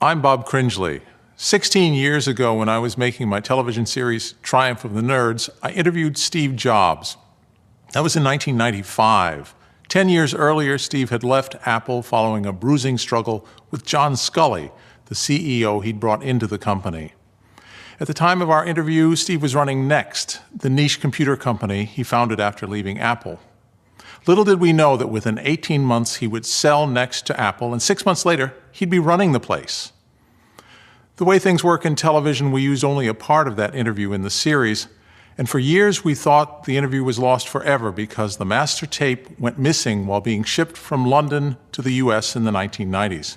I'm Bob Cringely. 16 years ago, when I was making my television series Triumph of the Nerds, I interviewed Steve Jobs. That was in 1995. 10 years earlier, Steve had left Apple following a bruising struggle with John Sculley, the CEO he'd brought into the company. At the time of our interview, Steve was running Next, the niche computer company he founded after leaving Apple. Little did we know that within 18 months he would sell Next to Apple, and 6 months later, he'd be running the place. The way things work in television, we used only a part of that interview in the series, and for years we thought the interview was lost forever because the master tape went missing while being shipped from London to the US in the 1990s.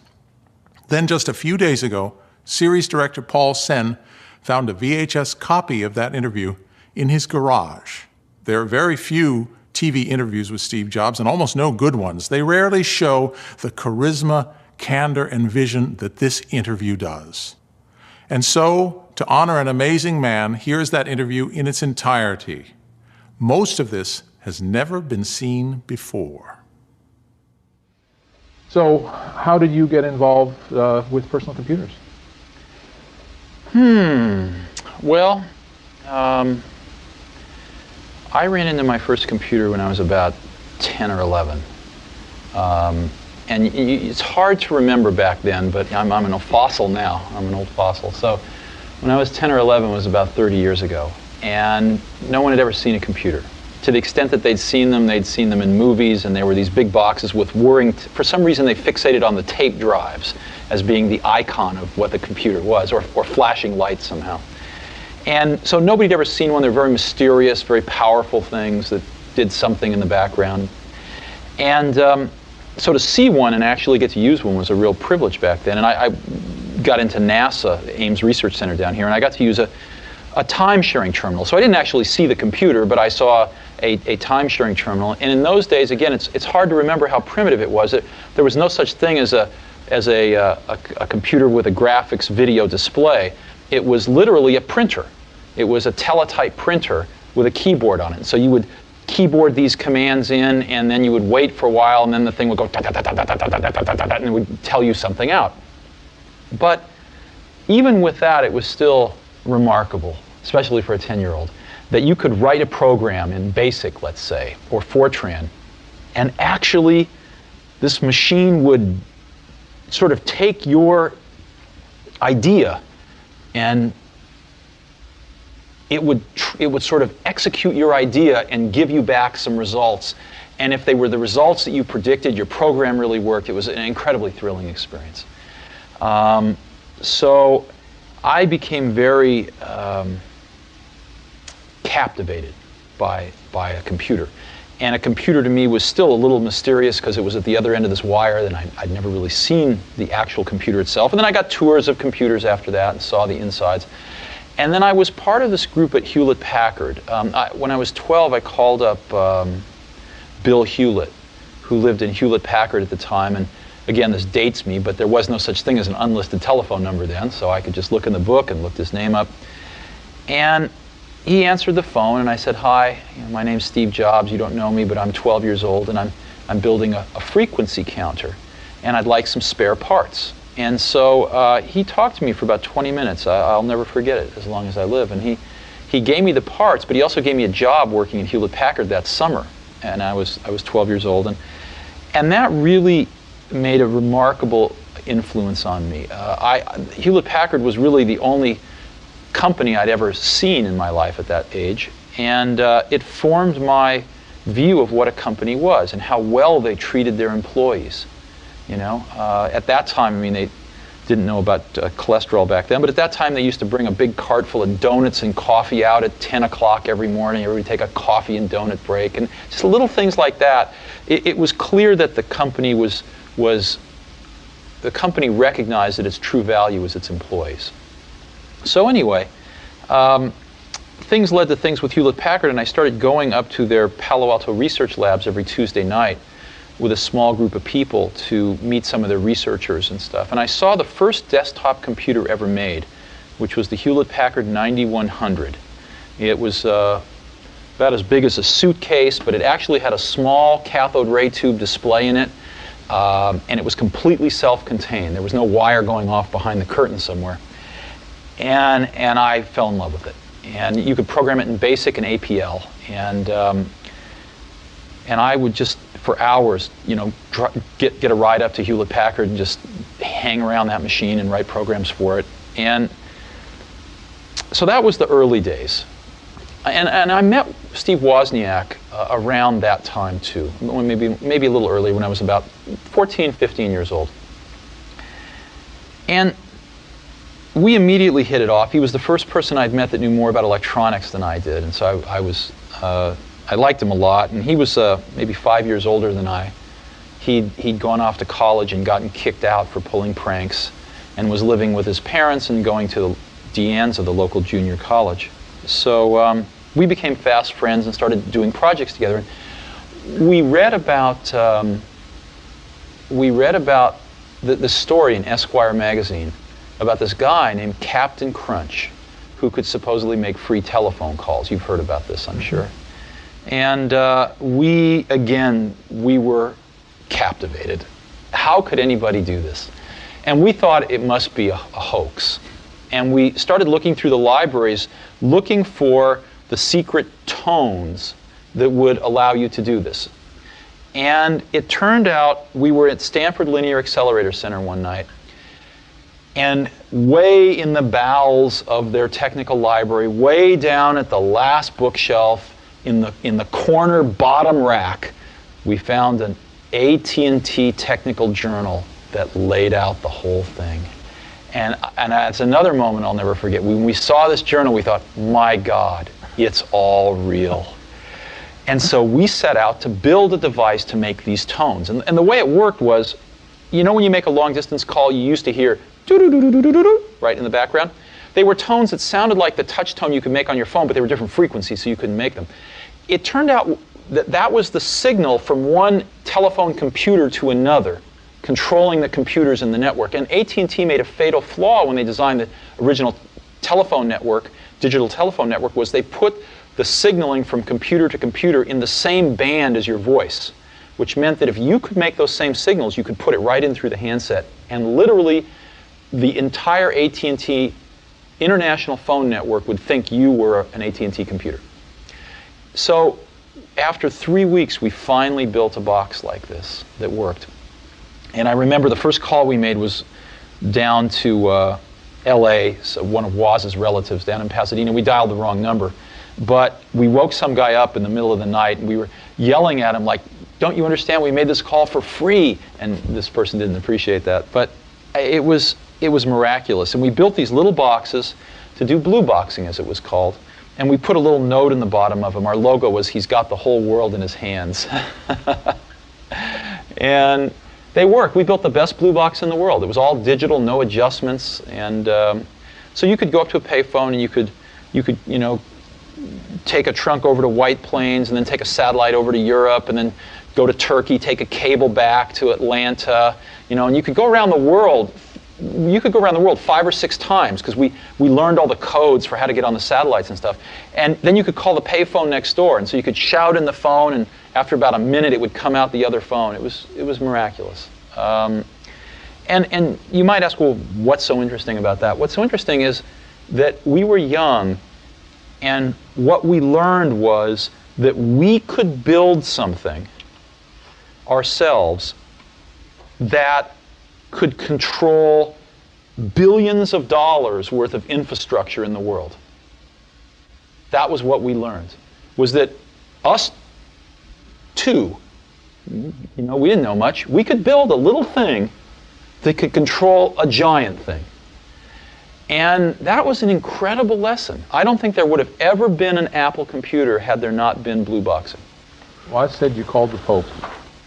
Then just a few days ago, series director Paul Sen found a VHS copy of that interview in his garage. There are very few TV interviews with Steve Jobs, and almost no good ones. They rarely show the charisma, candor, and vision that this interview does. And so, to honor an amazing man, here's that interview in its entirety. Most of this has never been seen before. So, how did you get involved with personal computers? Well, I ran into my first computer when I was about 10 or 11. And it's hard to remember back then, but I'm an old fossil now. I'm an old fossil. So when I was 10 or 11, it was about 30 years ago. And no one had ever seen a computer. To the extent that they'd seen them in movies, and there were these big boxes with whirring, for some reason they fixated on the tape drives as being the icon of what the computer was, or flashing lights somehow. And so nobody had ever seen one. They're very mysterious, very powerful things that did something in the background. And so to see one and actually get to use one was a real privilege back then. And I got into NASA, Ames Research Center down here, and I got to use a time-sharing terminal. So I didn't actually see the computer, but I saw a time-sharing terminal. And in those days, again, it's hard to remember how primitive it was. There was no such thing as a computer with a graphics video display. It was literally a printer. It was a teletype printer with a keyboard on it. So you would keyboard these commands in, and then you would wait for a while, and then the thing would go and it would tell you something out. But even with that, it was still remarkable, especially for a 10-year-old, that you could write a program in BASIC, let's say, or Fortran, and actually this machine would sort of take your idea and it would sort of execute your idea and give you back some results. And if they were the results that you predicted, your program really worked. It was an incredibly thrilling experience. So I became very captivated by a computer. And a computer to me was still a little mysterious because it was at the other end of this wire, and I'd never really seen the actual computer itself. And then I got tours of computers after that and saw the insides. And then I was part of this group at Hewlett-Packard. When I was 12, I called up Bill Hewlett, who lived in Hewlett-Packard at the time. And again, this dates me, but there was no such thing as an unlisted telephone number then, so I could just look in the book and look his name up. And he answered the phone, and I said, "Hi, my name's Steve Jobs. You don't know me, but I'm 12 years old, and I'm building a frequency counter, and I'd like some spare parts." And so he talked to me for about 20 minutes. I'll never forget it as long as I live. And he gave me the parts, but he also gave me a job working at Hewlett-Packard that summer. And I was 12 years old. And that really made a remarkable influence on me. Hewlett-Packard was really the only company I'd ever seen in my life at that age. And it formed my view of what a company was and how well they treated their employees. At that time, I mean, they didn't know about cholesterol back then, but at that time they used to bring a big cart full of donuts and coffee out at 10 o'clock every morning. Everybody would take a coffee and donut break, and just little things like that. It was clear that the company the company recognized that its true value was its employees. So anyway, things led to things with Hewlett-Packard, and I started going up to their Palo Alto research labs every Tuesday night with a small group of people to meet some of their researchers and stuff. And I saw the first desktop computer ever made, which was the Hewlett-Packard 9100. It was about as big as a suitcase, but it actually had a small cathode ray tube display in it. and it was completely self-contained. There was no wire going off behind the curtain somewhere. And I fell in love with it. And you could program it in BASIC and APL. And I would just, for hours, you know, get a ride up to Hewlett-Packard and just hang around that machine and write programs for it. And so that was the early days. And I met Steve Wozniak around that time too, maybe a little earlier, when I was about 14, 15 years old. And we immediately hit it off. He was the first person I'd met that knew more about electronics than I did, and so I liked him a lot. And he was maybe 5 years older than I. He'd gone off to college and gotten kicked out for pulling pranks, and was living with his parents and going to the Deanne's of the local junior college. So we became fast friends and started doing projects together. We read about the story in Esquire magazine about this guy named Captain Crunch, who could supposedly make free telephone calls. You've heard about this, I'm sure. And we were captivated. How could anybody do this? And we thought it must be a hoax. And we started looking through the libraries, looking for the secret tones that would allow you to do this. And it turned out we were at Stanford Linear Accelerator Center one night, and way in the bowels of their technical library, way down at the last bookshelf in the corner bottom rack, we found an AT&T technical journal that laid out the whole thing. And it's another moment I'll never forget. When we saw this journal, we thought, my God, it's all real. And so we set out to build a device to make these tones. And the way it worked was, you know when you make a long-distance call, you used to hear doo-doo-doo-doo-doo-doo, right in the background? They were tones that sounded like the touch tone you could make on your phone, but they were different frequencies, so you couldn't make them. It turned out that was the signal from one telephone computer to another, controlling the computers in the network. And AT&T made a fatal flaw when they designed the original telephone network, digital telephone network, was they put the signaling from computer to computer in the same band as your voice, which meant that if you could make those same signals, you could put it right in through the handset. And literally, the entire AT&T international phone network would think you were an AT&T computer. So after 3 weeks, we finally built a box like this that worked. And I remember the first call we made was down to LA, so one of Woz's relatives down in Pasadena. We dialed the wrong number. But we woke some guy up in the middle of the night, and we were yelling at him like, don't you understand, we made this call for free? And this person didn't appreciate that. But it was miraculous. And we built these little boxes to do blue boxing, as it was called. And we put a little note in the bottom of them. Our logo was, he's got the whole world in his hands. And they worked. We built the best blue box in the world. It was all digital, no adjustments. And so you could go up to a payphone and you could, you know, take a trunk over to White Plains and then take a satellite over to Europe and then go to Turkey, take a cable back to Atlanta, you know, and you could go around the world. You could go around the world 5 or 6 times because we learned all the codes for how to get on the satellites and stuff. And then you could call the payphone next door, and so you could shout in the phone, and after about a minute it would come out the other phone. It was miraculous. And you might ask, well, what's so interesting about that? What's so interesting is that we were young, and what we learned was that we could build something ourselves that could control billions of dollars worth of infrastructure in the world. That was what we learned, was that us two, you know, we didn't know much, we could build a little thing that could control a giant thing. And that was an incredible lesson. I don't think there would have ever been an Apple computer had there not been blue boxing. Well, I said you called the Pope.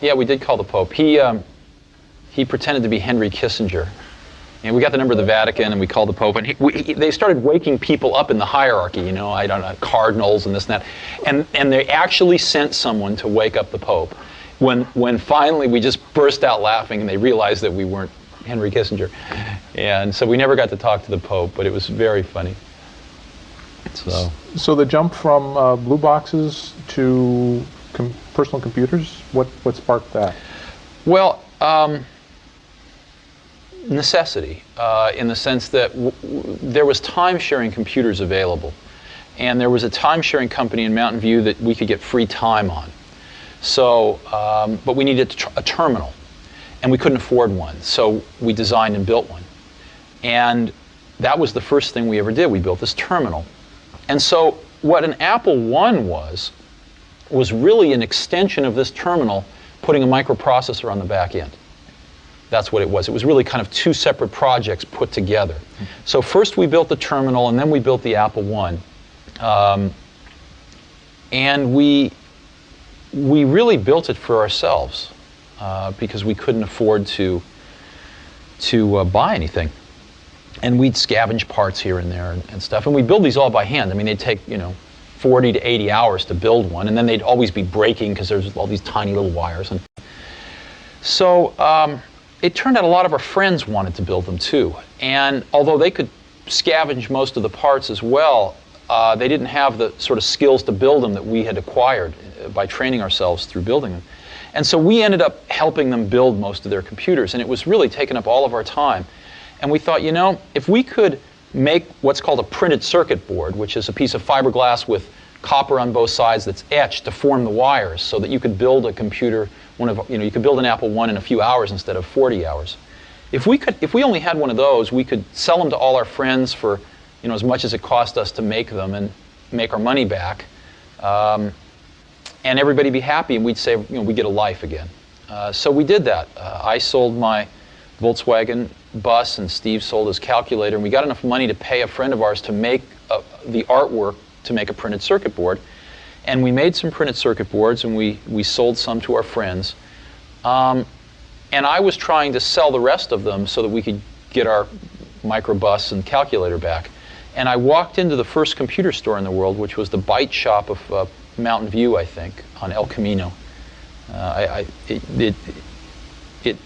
Yeah, we did call the Pope. He pretended to be Henry Kissinger. And we got the number of the Vatican, and we called the Pope. And they started waking people up in the hierarchy, you know, I don't know, cardinals and this and that. And they actually sent someone to wake up the Pope. When finally we just burst out laughing and they realized that we weren't Henry Kissinger. And so we never got to talk to the Pope, but it was very funny. So the jump from blue boxes to personal computers, what sparked that? Well, Necessity, in the sense that there was time-sharing computers available, and there was a time-sharing company in Mountain View that we could get free time on. So, but we needed a terminal, and we couldn't afford one, so we designed and built one. And that was the first thing we ever did. We built this terminal. And so what an Apple I was really an extension of this terminal, putting a microprocessor on the back end. That's what it was. It was really kind of two separate projects put together. So first we built the terminal, and then we built the Apple I. And we really built it for ourselves because we couldn't afford to buy anything. And we'd scavenge parts here and there and stuff. And we build these all by hand. I mean, they'd take, 40 to 80 hours to build one, and then they'd always be breaking because there's all these tiny little wires. And so it turned out a lot of our friends wanted to build them too. And although they could scavenge most of the parts as well, they didn't have the sort of skills to build them that we had acquired by training ourselves through building them. And so we ended up helping them build most of their computers, and it was really taking up all of our time. And we thought, if we could make what's called a printed circuit board, which is a piece of fiberglass with copper on both sides that's etched to form the wires, so that you could build a computer, you could build an Apple I in a few hours instead of 40 hours. If we only had one of those, we could sell them to all our friends for, as much as it cost us to make them and make our money back, and everybody be happy, and we'd say, we get a life again. So we did that. I sold my Volkswagen bus, and Steve sold his calculator, and we got enough money to pay a friend of ours to make the artwork to make a printed circuit board. And we made some printed circuit boards, and we sold some to our friends. And I was trying to sell the rest of them so that we could get our microbus and calculator back. And I walked into the first computer store in the world, which was the Byte Shop of Mountain View, I think, on El Camino. It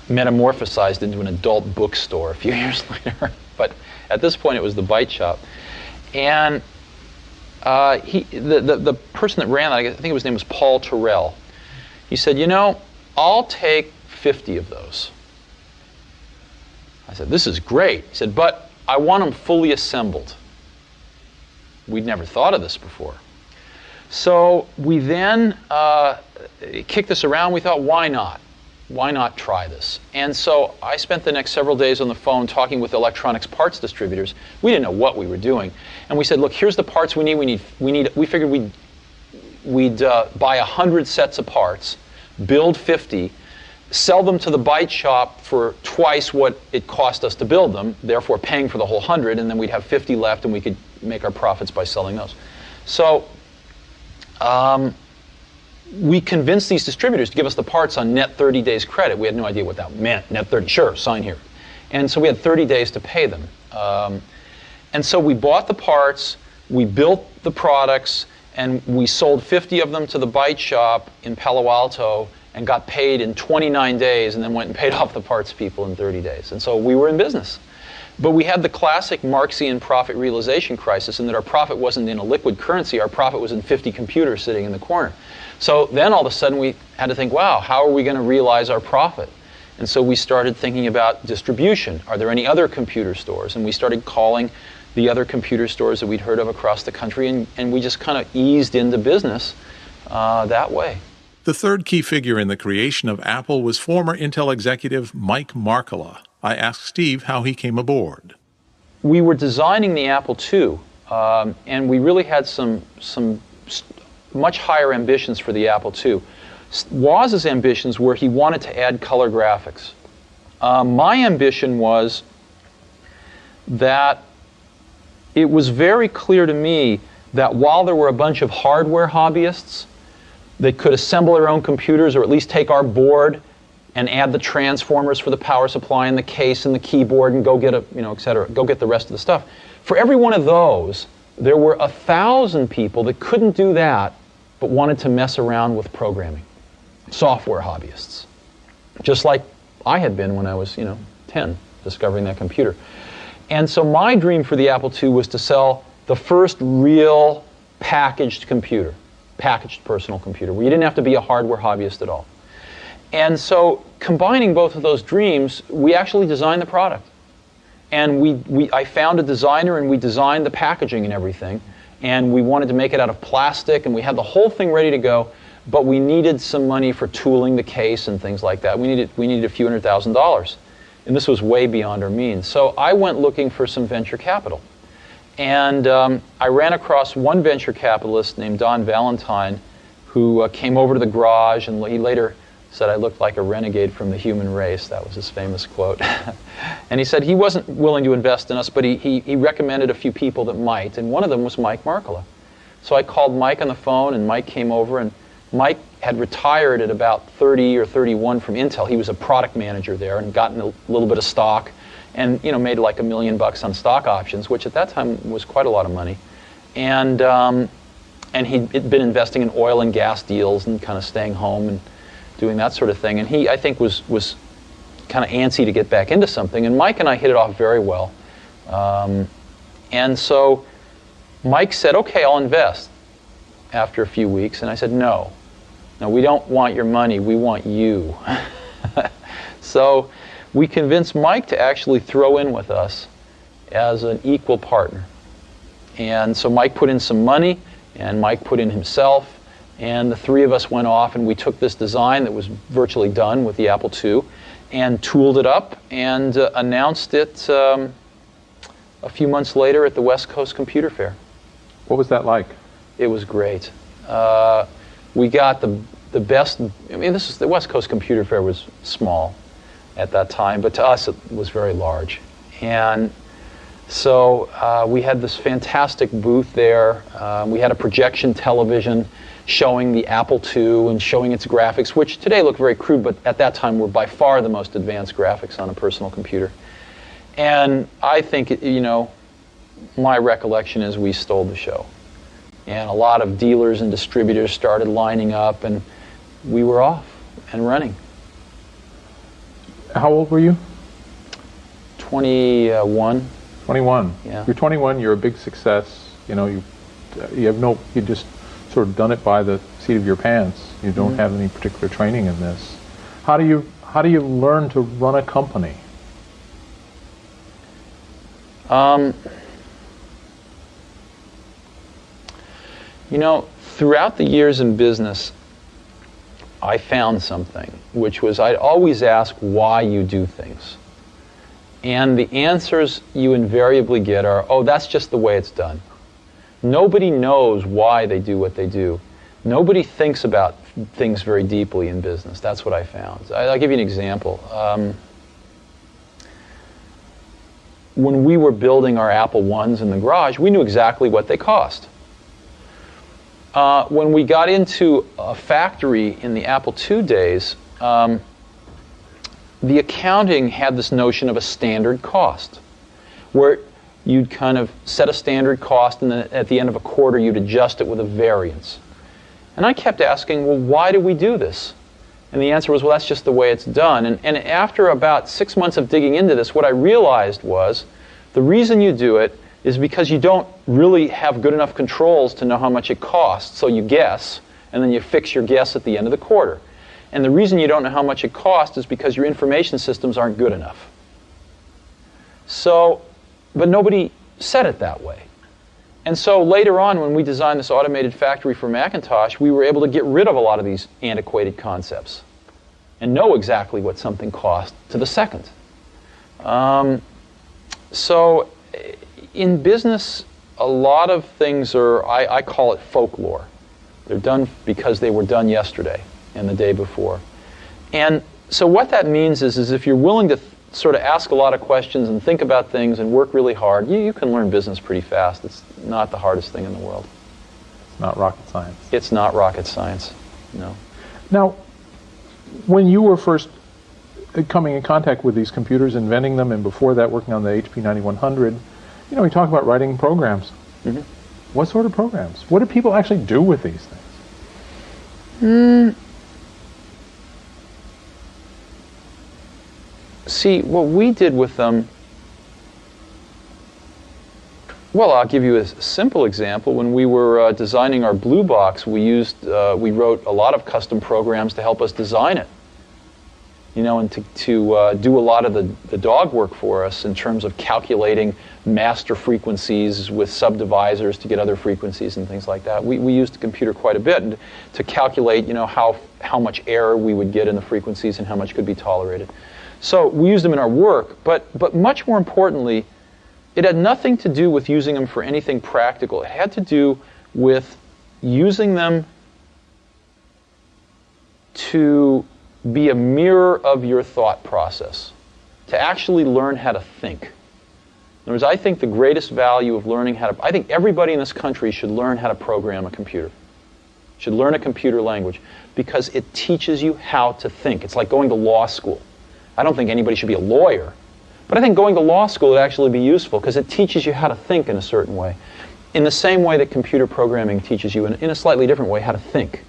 metamorphosized into an adult bookstore a few years later. But at this point, it was the Byte Shop. And the person that ran that, I think his name was Paul Terrell, he said, I'll take 50 of those. I said, this is great. He said, but I want them fully assembled. We'd never thought of this before. So we then kicked this around. We thought, why not? Why not try this? And so I spent the next several days on the phone talking with electronics parts distributors. We didn't know what we were doing. And we said, look, here's the parts we need. We figured we'd buy 100 sets of parts, build 50, sell them to the Byte Shop for twice what it cost us to build them, therefore paying for the whole 100, and then we'd have 50 left, and we could make our profits by selling those. So we convinced these distributors to give us the parts on net 30 days credit. We had no idea what that meant. Net 30, sure, sign here. And so we had 30 days to pay them. And so we bought the parts, we built the products, and we sold 50 of them to the Byte Shop in Palo Alto and got paid in 29 days, and then went and paid off the parts people in 30 days. And so we were in business. But we had the classic Marxian profit realization crisis in that our profit wasn't in a liquid currency, our profit was in 50 computers sitting in the corner. So then all of a sudden we had to think, wow, how are we going to realize our profit? And so we started thinking about distribution. Are there any other computer stores? And we started calling the other computer stores that we'd heard of across the country, and we just kind of eased into business that way. The third key figure in the creation of Apple was former Intel executive Mike Markkula. I asked Steve how he came aboard. We were designing the Apple II, and we really had some much higher ambitions for the Apple II. Woz's ambitions were he wanted to add color graphics. My ambition was that it was very clear to me that while there were a bunch of hardware hobbyists that could assemble their own computers, or at least take our board and add the transformers for the power supply and the case and the keyboard and go get et cetera, go get the rest of the stuff. For every one of those, there were 1,000 people that couldn't do that but wanted to mess around with programming. Software hobbyists. Just like I had been when I was, 10, discovering that computer. And so my dream for the Apple II was to sell the first real packaged computer, packaged personal computer, where you didn't have to be a hardware hobbyist at all. And so combining both of those dreams, we actually designed the product. And I found a designer and we designed the packaging and everything. And we wanted to make it out of plastic and we had the whole thing ready to go, but we needed some money for tooling the case and things like that. We needed a few $100,000. And this was way beyond our means. So I went looking for some venture capital. And I ran across one venture capitalist named Don Valentine who came over to the garage, and he later said I looked like a renegade from the human race. That was his famous quote. And he said he wasn't willing to invest in us, but he recommended a few people that might, and one of them was Mike Markkula. So I called Mike on the phone, and Mike came over, and Mike had retired at about 30 or 31 from Intel. He was a product manager there and gotten a little bit of stock and made like $1 million on stock options, which at that time was quite a lot of money. And he'd been investing in oil and gas deals and kind of staying home and doing that sort of thing. And he, I think, was kind of antsy to get back into something. And Mike and I hit it off very well. And so Mike said, okay, I'll invest after a few weeks. And I said, no, we don't want your money, we want you. So we convinced Mike to actually throw in with us as an equal partner. And so Mike put in some money, and Mike put in himself, and the three of us went off and we took this design that was virtually done with the Apple II and tooled it up and announced it a few months later at the West Coast Computer Fair. What was that like? It was great. We got the best. I mean, the West Coast Computer Fair was small at that time, but to us it was very large. And so we had this fantastic booth there. We had a projection television showing the Apple II and showing its graphics, which today look very crude, but at that time were by far the most advanced graphics on a personal computer. And I think, my recollection is we stole the show. And a lot of dealers and distributors started lining up, and we were off and running. How old were you? 21. 21. Yeah. You're 21. You're a big success. You just sort of done it by the seat of your pants. You don't have any particular training in this. How do you learn to run a company? Throughout the years in business, I found something, which was I'd always ask why you do things. And the answers you invariably get are, oh, that's just the way it's done. Nobody knows why they do what they do. Nobody thinks about things very deeply in business. That's what I found. I'll give you an example. When we were building our Apple I's in the garage, we knew exactly what they cost. When we got into a factory in the Apple II days, the accounting had this notion of a standard cost, where you'd kind of set a standard cost and then at the end of a quarter you'd adjust it with a variance. And I kept asking, well, why do we do this? And the answer was, well, that's just the way it's done. And after about 6 months of digging into this, what I realized was the reason you do it is because you don't really have good enough controls to know how much it costs, so you guess, and then you fix your guess at the end of the quarter. And the reason you don't know how much it costs is because your information systems aren't good enough. So, but nobody said it that way. And so later on, when we designed this automated factory for Macintosh, we were able to get rid of a lot of these antiquated concepts and know exactly what something cost to the second. So in business, a lot of things are, I call it folklore. They're done because they were done yesterday and the day before. And so what that means is if you're willing to sort of ask a lot of questions and think about things and work really hard, you can learn business pretty fast. It's not the hardest thing in the world. It's not rocket science. It's not rocket science, no. Now, when you were first coming in contact with these computers, inventing them, and before that working on the HP 9100, we talk about writing programs. Mm-hmm. What sort of programs? What do people actually do with these things? See, what we did with them, well, I'll give you a simple example. When we were designing our Blue Box, we wrote a lot of custom programs to help us design it. you know, and to do a lot of the dog work for us in terms of calculating master frequencies with subdivisors to get other frequencies and things like that. We used the computer quite a bit to calculate, you know, how much error we would get in the frequencies and how much could be tolerated. So we used them in our work, but much more importantly, it had nothing to do with using them for anything practical. It had to do with using them to be a mirror of your thought process, to actually learn how to think. In other words, I think the greatest value of learning how to, I think everybody in this country should learn how to program a computer, should learn a computer language, because it teaches you how to think. It's like going to law school. I don't think anybody should be a lawyer, but I think going to law school would actually be useful because it teaches you how to think in a certain way, in the same way that computer programming teaches you in a slightly different way how to think.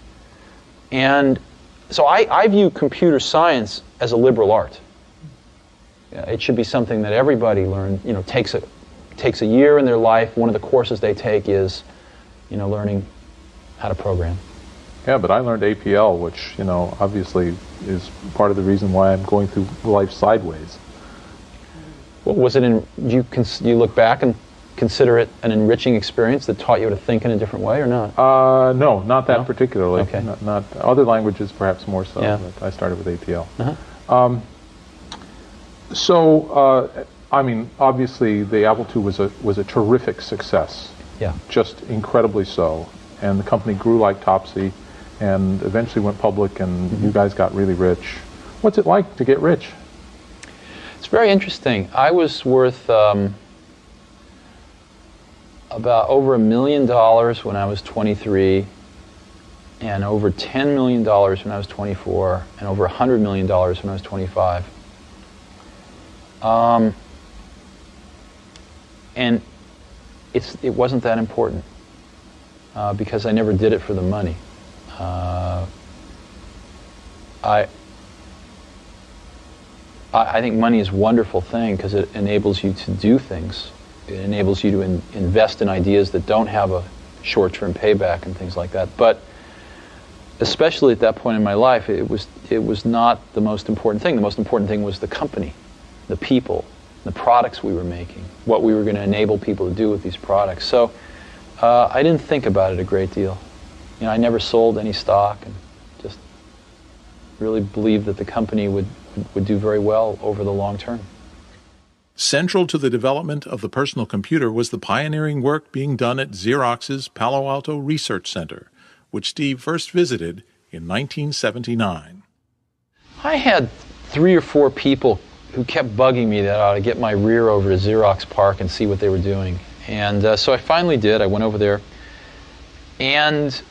And so I view computer science as a liberal art. It should be something that everybody takes a year in their life. One of the courses they take is, you know, learning how to program. Yeah, but I learned APL, which, you know, obviously is part of the reason why I'm going through life sideways. Well, was it you look back and consider it an enriching experience that taught you to think in a different way, or not? No, not that particularly. Okay. Not other languages, perhaps more so. Yeah. But I started with APL. Uh-huh. I mean, obviously, the Apple II was a terrific success. Yeah. Just incredibly so. And the company grew like Topsy, and eventually went public, and you guys got really rich. What's it like to get rich? It's very interesting. I was worth about over $1 million when I was 23, and over $10 million when I was 24, and over $100 million when I was 25. And it wasn't that important because I never did it for the money. I think money is a wonderful thing because it enables you to do things. It enables you to invest in ideas that don't have a short-term payback and things like that. But especially at that point in my life, it was not the most important thing. The most important thing was the company, the people, the products we were making, what we were going to enable people to do with these products. So I didn't think about it a great deal. You know, I never sold any stock, and just really believed that the company would do very well over the long term. Central to the development of the personal computer was the pioneering work being done at Xerox's Palo Alto Research Center, which Steve first visited in 1979. I had 3 or 4 people who kept bugging me that I ought to get my rear over to Xerox PARC and see what they were doing. And so I finally did. I went over there, and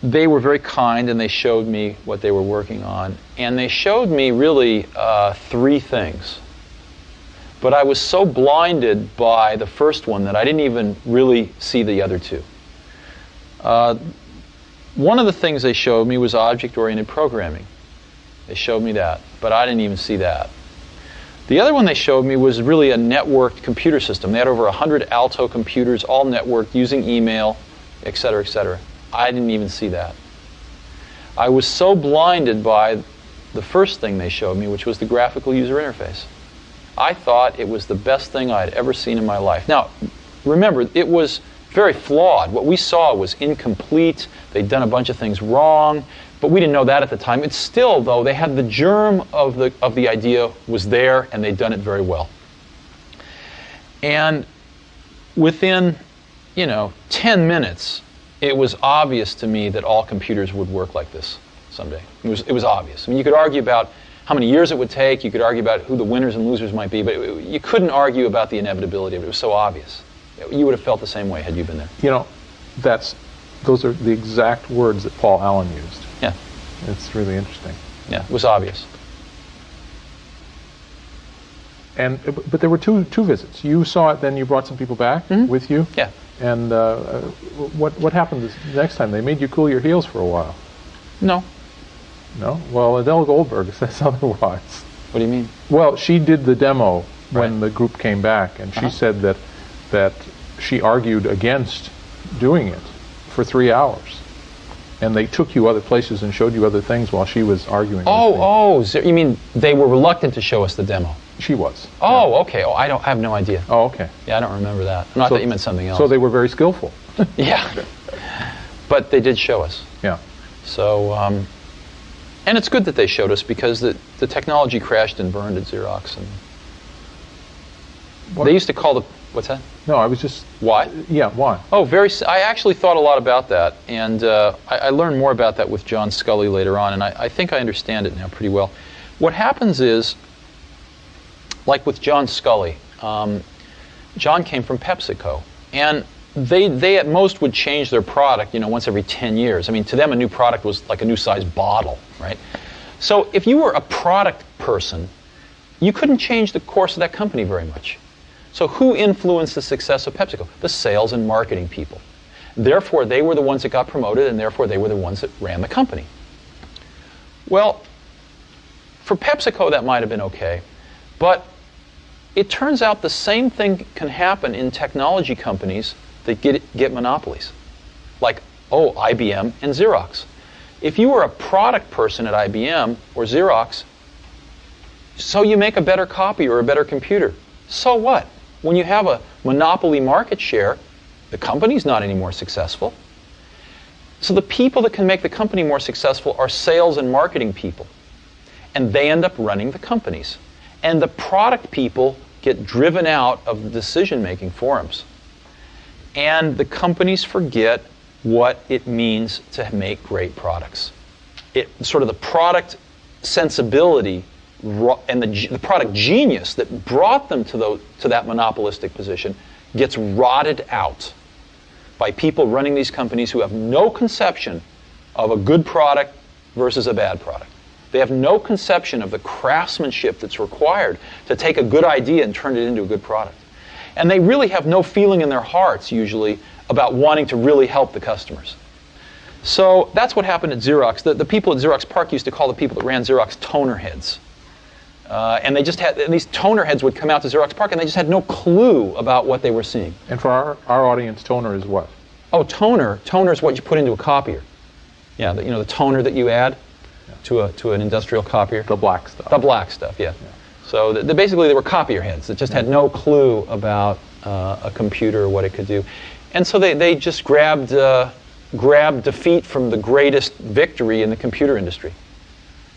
they were very kind, and they showed me what they were working on. And they showed me really 3 things. But I was so blinded by the first one that I didn't even really see the other 2. One of the things they showed me was object-oriented programming. They showed me that, but I didn't even see that. The other one they showed me was really a networked computer system. They had over 100 Alto computers, all networked, using email, et cetera, et cetera. I didn't even see that. I was so blinded by the first thing they showed me, which was the graphical user interface. I thought it was the best thing I'd ever seen in my life. Now, remember, it was very flawed. What we saw was incomplete. They'd done a bunch of things wrong, but we didn't know that at the time. It's still, though, they had the germ of the idea was there, and they'd done it very well. And within, 10 minutes, it was obvious to me that all computers would work like this someday. It was obvious. I mean, you could argue about how many years it would take. You could argue about who the winners and losers might be, but you couldn't argue about the inevitability of it. It was so obvious. You would have felt the same way had you been there. You know, those are the exact words that Paul Allen used. Yeah. It's really interesting. Yeah, it was obvious. But there were two visits. You saw it, then you brought some people back with you. Yeah. And what happened the next time? They made you cool your heels for a while. No. No? Well, Adele Goldberg says otherwise. What do you mean? Well, she did the demo when the group came back, and she said that she argued against doing it for 3 hours. and they took you other places and showed you other things while she was arguing with me. Oh, you mean they were reluctant to show us the demo? She was. Oh, yeah. okay. Oh, I have no idea. Oh, okay. Yeah, I don't remember that. No, I thought you meant something else. So they were very skillful. Yeah. But they did show us. Yeah. So, and it's good that they showed us, because the technology crashed and burned at Xerox. And they used to call the, what's that? No, I was just... Why? Yeah, why? Oh, I actually thought a lot about that, and I learned more about that with John Scully later on, and I think I understand it now pretty well. What happens is, like with John Scully, John came from PepsiCo, and they at most would change their product, once every 10 years. I mean, to them, a new product was like a new size bottle, right? So if you were a product person, you couldn't change the course of that company very much. So who influenced the success of PepsiCo? The sales and marketing people. Therefore, they were the ones that got promoted, and therefore they were the ones that ran the company. Well, for PepsiCo, that might have been okay, but it turns out the same thing can happen in technology companies that get monopolies, like, IBM and Xerox. If you were a product person at IBM or Xerox, so you make a better copy or a better computer. So what? When you have a monopoly market share, the company's not any more successful. So the people that can make the company more successful are sales and marketing people. And they end up running the companies. And the product people get driven out of the decision-making forums. And the companies forget what it means to make great products. Sort of the product sensibility and the product genius that brought them to that monopolistic position gets rotted out by people running these companies who have no conception of a good product versus a bad product. They have no conception of the craftsmanship that's required to take a good idea and turn it into a good product. And they really have no feeling in their hearts, usually, about wanting to really help the customers. So that's what happened at Xerox. The people at Xerox PARC used to call the people that ran Xerox toner heads. And these toner heads would come out to Xerox PARC, and they just had no clue about what they were seeing. And for our audience, toner is what? Oh, toner. Toner is what you put into a copier. Yeah, the toner that you add to an industrial copier. The black stuff. The black stuff, yeah. So basically they were copier heads that just had no clue about a computer or what it could do. And so they just grabbed defeat from the greatest victory in the computer industry.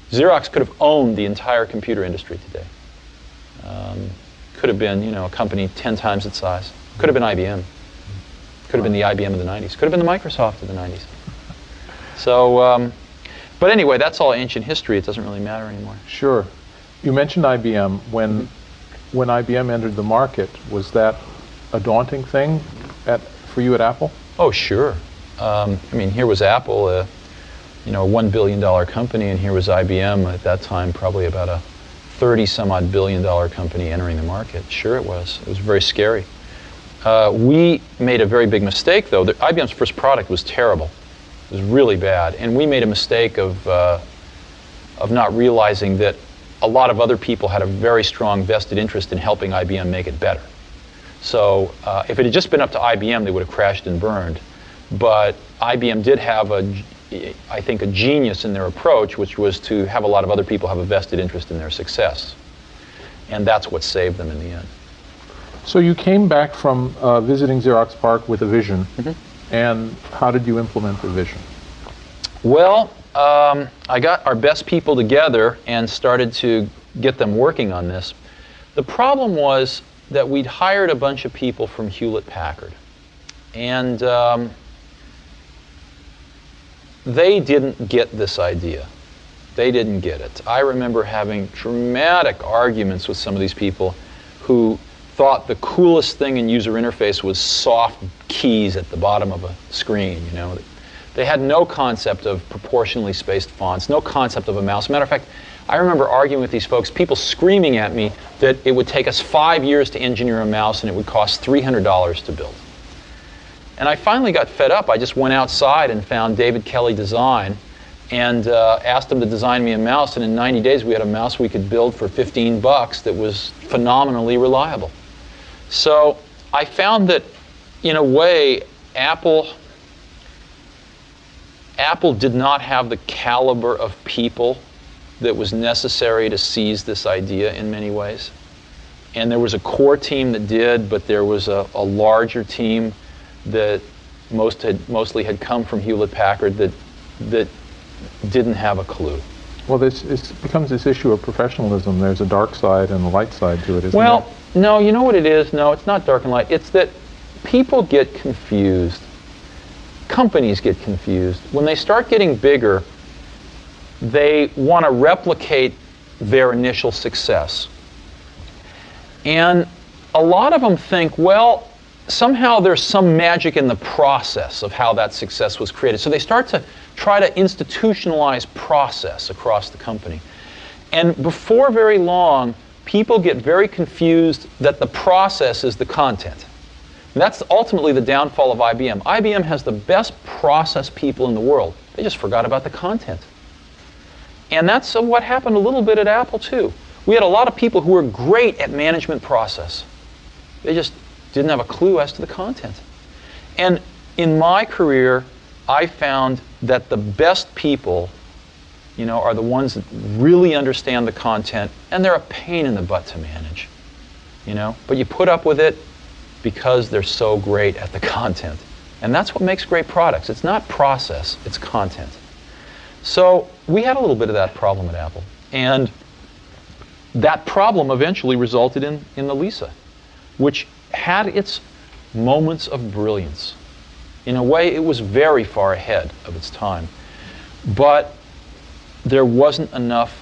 Xerox could have owned the entire computer industry today. Could have been, a company 10 times its size. Could have been IBM. Could have been the IBM of the 90s. Could have been the Microsoft of the 90s. So, but anyway, that's all ancient history. It doesn't really matter anymore. Sure. You mentioned IBM. When IBM entered the market, was that a daunting thing for you at Apple? Oh, sure. I mean, here was Apple, a $1 billion company, and here was IBM at that time, probably about a 30-some-odd billion-dollar company entering the market. Sure it was. It was very scary. We made a very big mistake, though. IBM's first product was terrible. It was really bad. And we made a mistake of not realizing that a lot of other people had a very strong vested interest in helping IBM make it better. So if it had just been up to IBM, they would have crashed and burned. But IBM did have I think, a genius in their approach, which was to have a lot of other people have a vested interest in their success. And that's what saved them in the end. So you came back from visiting Xerox PARC with a vision. Mm-hmm. And how did you implement the vision? Well, I got our best people together and started to get them working on this. The problem was that we'd hired a bunch of people from Hewlett-Packard. And they didn't get this idea. They didn't get it. I remember having dramatic arguments with some of these people who thought the coolest thing in user interface was soft keys at the bottom of a screen, They had no concept of proportionally spaced fonts, no concept of a mouse. Matter of fact, I remember arguing with these folks, people screaming at me that it would take us 5 years to engineer a mouse and it would cost $300 to build. And I finally got fed up. I just went outside and found David Kelly Design and asked him to design me a mouse. And in 90 days, we had a mouse we could build for $15 that was phenomenally reliable. So I found that, in a way, Apple Apple did not have the caliber of people that was necessary to seize this idea in many ways. And there was a core team that did, but there was a larger team that mostly had come from Hewlett-Packard that didn't have a clue. Well, it becomes this issue of professionalism. There's a dark side and a light side to it, isn't there? Well, no, you know what it is? No, it's not dark and light. It's that people get confused. Companies get confused. When they start getting bigger, they want to replicate their initial success. And a lot of them think, well, somehow there's some magic in the process of how that success was created. So they start to try to institutionalize process across the company. And before very long, people get very confused that the process is the content. And that's ultimately the downfall of IBM. IBM has the best process people in the world. They just forgot about the content. And that's what happened a little bit at Apple, too. We had a lot of people who were great at management process. They just didn't have a clue as to the content. And in my career, I found that the best people, are the ones that really understand the content, and they're a pain in the butt to manage, But you put up with it because they're so great at the content. And that's what makes great products. It's not process, it's content. So we had a little bit of that problem at Apple. And that problem eventually resulted in the Lisa, which had its moments of brilliance. In a way, it was very far ahead of its time. But there wasn't enough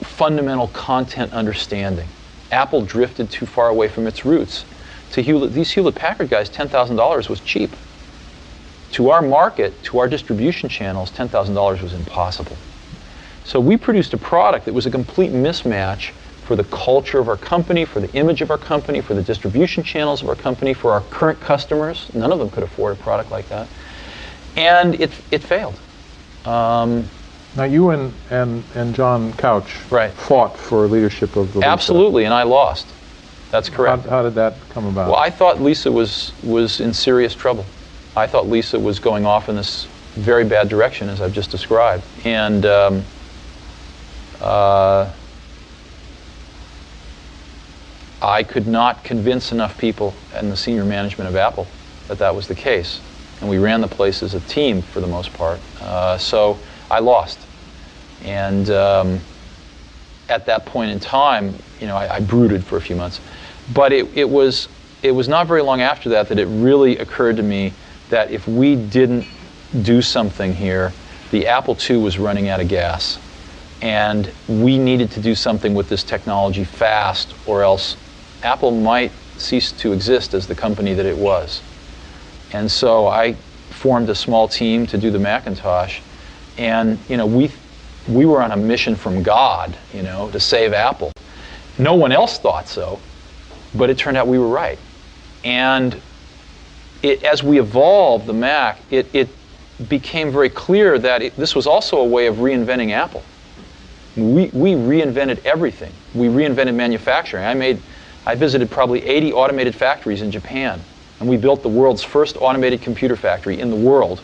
fundamental content understanding. Apple drifted too far away from its roots. To these Hewlett-Packard guys, $10,000 was cheap. To our market, to our distribution channels, $10,000 was impossible. So we produced a product that was a complete mismatch for the culture of our company, for the image of our company, for the distribution channels of our company, for our current customers. None of them could afford a product like that. And it failed. Now you and John Couch fought for leadership of the Lisa. Absolutely, and I lost. That's correct. How did that come about? Well, I thought Lisa was in serious trouble. I thought Lisa was going off in this very bad direction, as I've just described. And I could not convince enough people in the senior management of Apple that that was the case. And we ran the place as a team for the most part. So I lost. And at that point in time, I brooded for a few months. But it was not very long after that it really occurred to me that if we didn't do something here, the Apple II was running out of gas. And we needed to do something with this technology fast, or else Apple might cease to exist as the company that it was. And so I formed a small team to do the Macintosh. And we were on a mission from God, to save Apple. No one else thought so, but it turned out we were right. And as we evolved the Mac, it became very clear that this was also a way of reinventing Apple. We reinvented everything. We reinvented manufacturing. I visited probably 80 automated factories in Japan, and we built the world's first automated computer factory in the world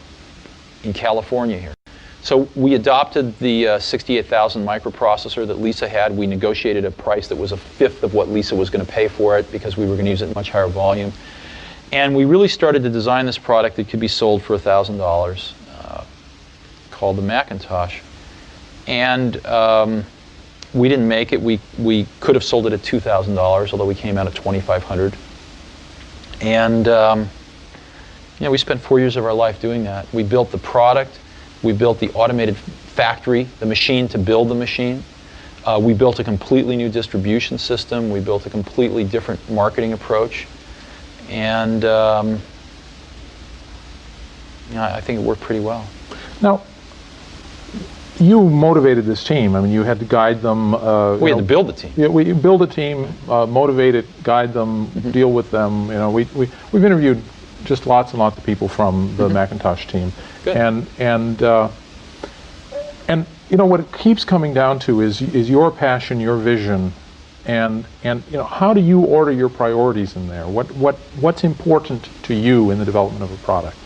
in California here. So we adopted the 68,000 microprocessor that Lisa had. We negotiated a price that was a fifth of what Lisa was going to pay for it because we were going to use it in much higher volume. And we really started to design this product that could be sold for $1,000 called the Macintosh. And we didn't make it. We could have sold it at $2,000, although we came out at $2,500. And we spent 4 years of our life doing that. We built the product. We built the automated factory, the machine to build the machine. We built a completely new distribution system. We built a completely different marketing approach. And I think it worked pretty well. Now, you motivated this team. I mean, you had to guide them. We had to build the team. Yeah, we build a team, motivate it, guide them, deal with them. We've interviewed just lots and lots of people from the Macintosh team. Good. And what it keeps coming down to is your passion, your vision, and how do you order your priorities in there? What's important to you in the development of a product?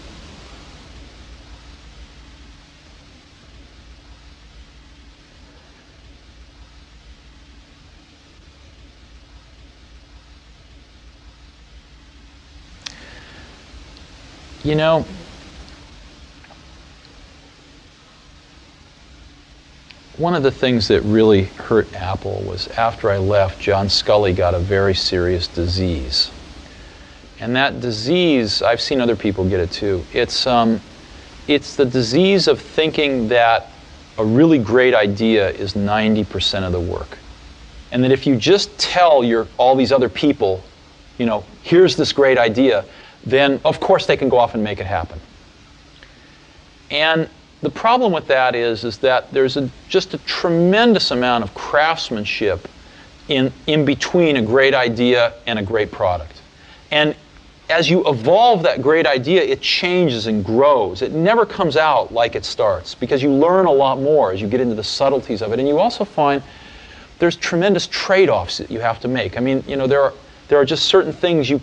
You know, one of the things that really hurt Apple was after I left, John Scully got a very serious disease. And that disease, I've seen other people get it too. It's the disease of thinking that a really great idea is 90% of the work. And that if you just tell all these other people, you know, here's this great idea, then of course they can go off and make it happen. And the problem with that is that there's just a tremendous amount of craftsmanship in between a great idea and a great product. And as you evolve that great idea, it changes and grows. It never comes out like it starts, because you learn a lot more as you get into the subtleties of it. And you also find there's tremendous trade-offs that you have to make. I mean, you know, there are just certain things you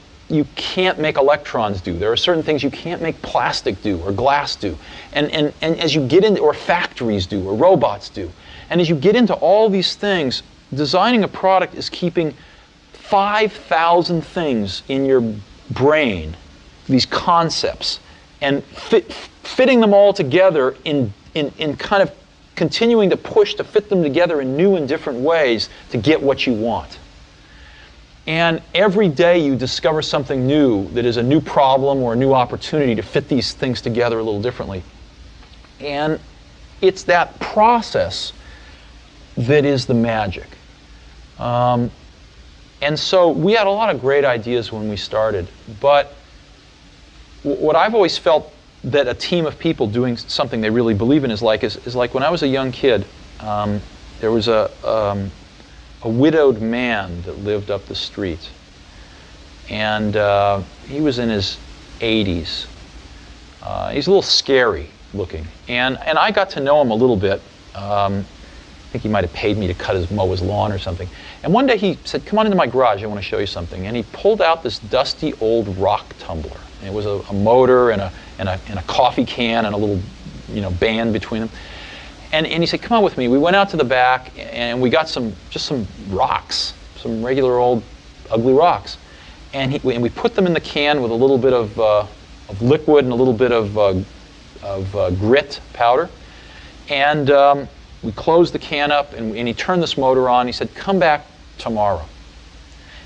can't make electrons do. There are certain things you can't make plastic do or glass do. And as you get into, or factories do, or robots do. And as you get into all these things, designing a product is keeping 5,000 things in your brain, these concepts, and fitting them all together in kind of continuing to push to fit them together in new and different ways to get what you want. And every day you discover something new that is a new problem or a new opportunity to fit these things together a little differently. And it's that process that is the magic. And so we had a lot of great ideas when we started, but what I've always felt that a team of people doing something they really believe in is like when I was a young kid, there was a widowed man that lived up the street, and he was in his 80s. He's a little scary looking, and I got to know him a little bit. I think he might have paid me to mow his lawn or something. And one day he said, "Come on into my garage, I want to show you something." And he pulled out this dusty old rock tumbler. And it was a motor and a coffee can and a little, you know, band between them. And he said, "Come on with me." We went out to the back and we got some rocks, some regular old ugly rocks. And we put them in the can with a little bit of liquid and a little bit of grit powder. And we closed the can up and he turned this motor on. He said, "Come back tomorrow."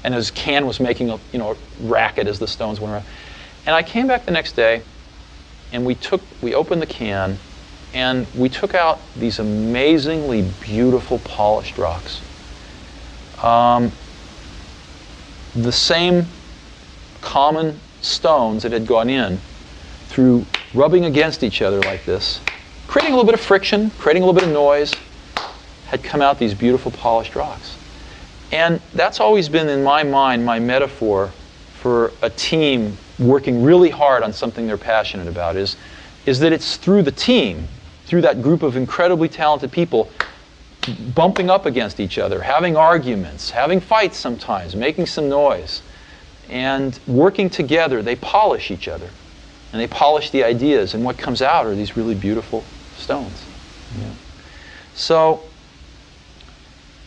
And his can was making a racket as the stones went around. And I came back the next day and we opened the can and we took out these amazingly beautiful polished rocks. The same common stones that had gone in through rubbing against each other like this, creating a little bit of friction, creating a little bit of noise, had come out these beautiful polished rocks. And that's always been in my mind my metaphor for a team working really hard on something they're passionate about, is that it's through the team, through that group of incredibly talented people bumping up against each other, having arguments, having fights sometimes, making some noise, and working together, they polish each other. And they polish the ideas, and what comes out are these really beautiful stones. Yeah. So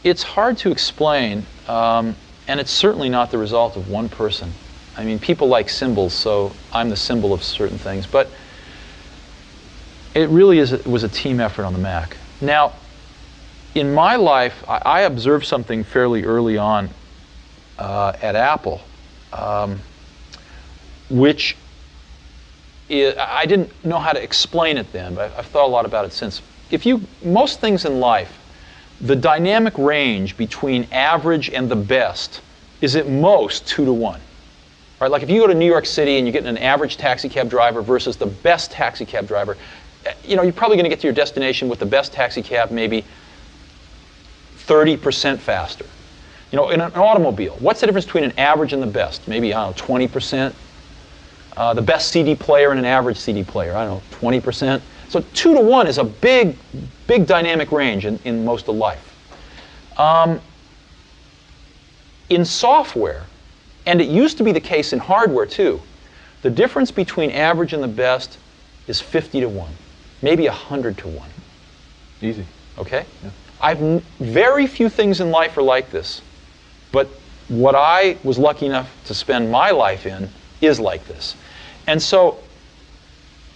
it's hard to explain, and it's certainly not the result of one person. I mean, people like symbols, so I'm the symbol of certain things, but it really was a team effort on the Mac. Now, in my life, I observed something fairly early on at Apple, which I didn't know how to explain it then, but I've thought a lot about it since. Most things in life, the dynamic range between average and the best is at most 2 to 1. Right? Like if you go to New York City and you get an average taxi cab driver versus the best taxi cab driver, you're probably going to get to your destination with the best taxi cab maybe 30% faster. In an automobile, what's the difference between an average and the best? Maybe, 20%. The best CD player and an average CD player, 20%. So 2 to 1 is a big, big dynamic range in most of life. In software, and it used to be the case in hardware too, the difference between average and the best is 50 to 1, maybe 100 to 1. Easy. Okay? Yeah. Very few things in life are like this, but what I was lucky enough to spend my life in is like this. And so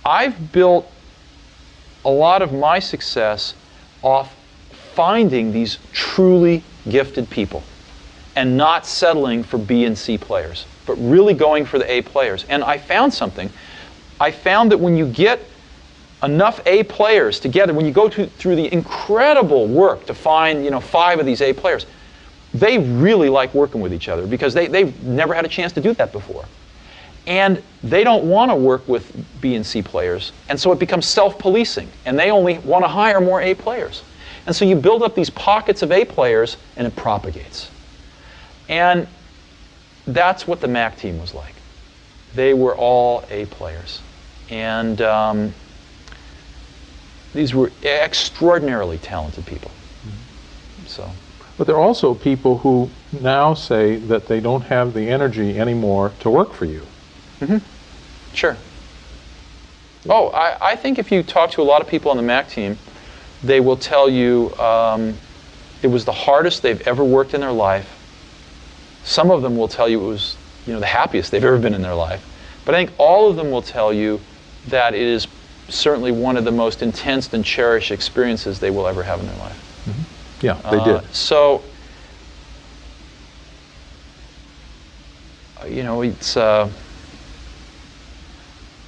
I've built a lot of my success off finding these truly gifted people and not settling for B and C players, but really going for the A players. And I found something. I found that when you get enough A players together, when you go through the incredible work to find 5 of these A players, they really like working with each other because they've never had a chance to do that before. And they don't want to work with B and C players, and so it becomes self-policing, and they only want to hire more A players. And so you build up these pockets of A players, and it propagates. And that's what the Mac team was like. They were all A players. And these were extraordinarily talented people. So. But there are also people who now say that they don't have the energy anymore to work for you. Mm-hmm. Sure. Oh, I think if you talk to a lot of people on the Mac team, they will tell you it was the hardest they've ever worked in their life. Some of them will tell you it was the happiest they've ever been in their life. But I think all of them will tell you that it is certainly one of the most intense and cherished experiences they will ever have in their life. Mm-hmm. Yeah, they did. So, it's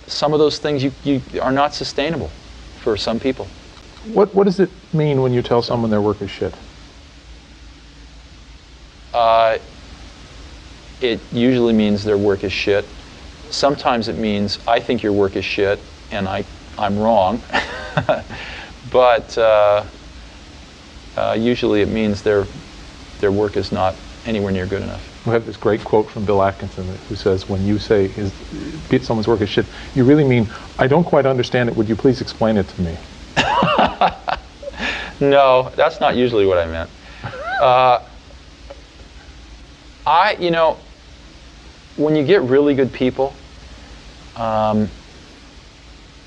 some of those things you are not sustainable for some people. What does it mean when you tell someone their work is shit? It usually means their work is shit. Sometimes it means I think your work is shit and I'm wrong. But usually it means their work is not anywhere near good enough. We have this great quote from Bill Atkinson who says, when you say someone's work is shit, you really mean, I don't quite understand it, would you please explain it to me? No, that's not usually what I meant. When you get really good people,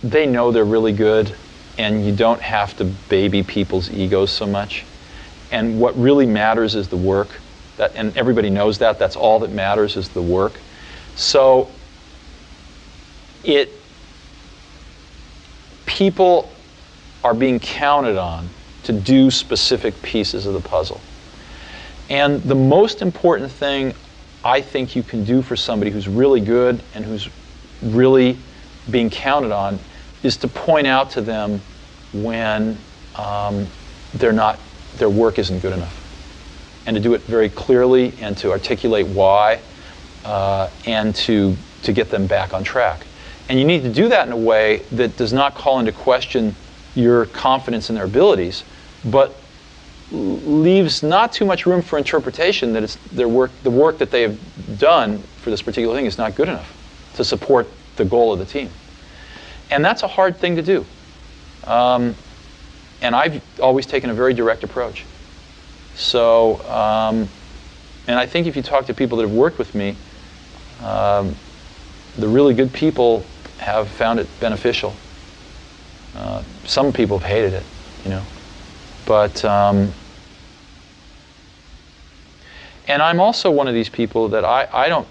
they know they're really good, and you don't have to baby people's egos so much. And what really matters is the work. And everybody knows that. That's all that matters is the work. So people are being counted on to do specific pieces of the puzzle. And the most important thing I think you can do for somebody who's really good and who's really being counted on is to point out to them when their work isn't good enough. And to do it very clearly and to articulate why and to get them back on track. And you need to do that in a way that does not call into question your confidence in their abilities, but leaves not too much room for interpretation that it's the work that they have done for this particular thing is not good enough to support the goal of the team. And that's a hard thing to do. And I've always taken a very direct approach. So, and I think if you talk to people that have worked with me, the really good people have found it beneficial. Some people have hated it, But, and I'm also one of these people that I don't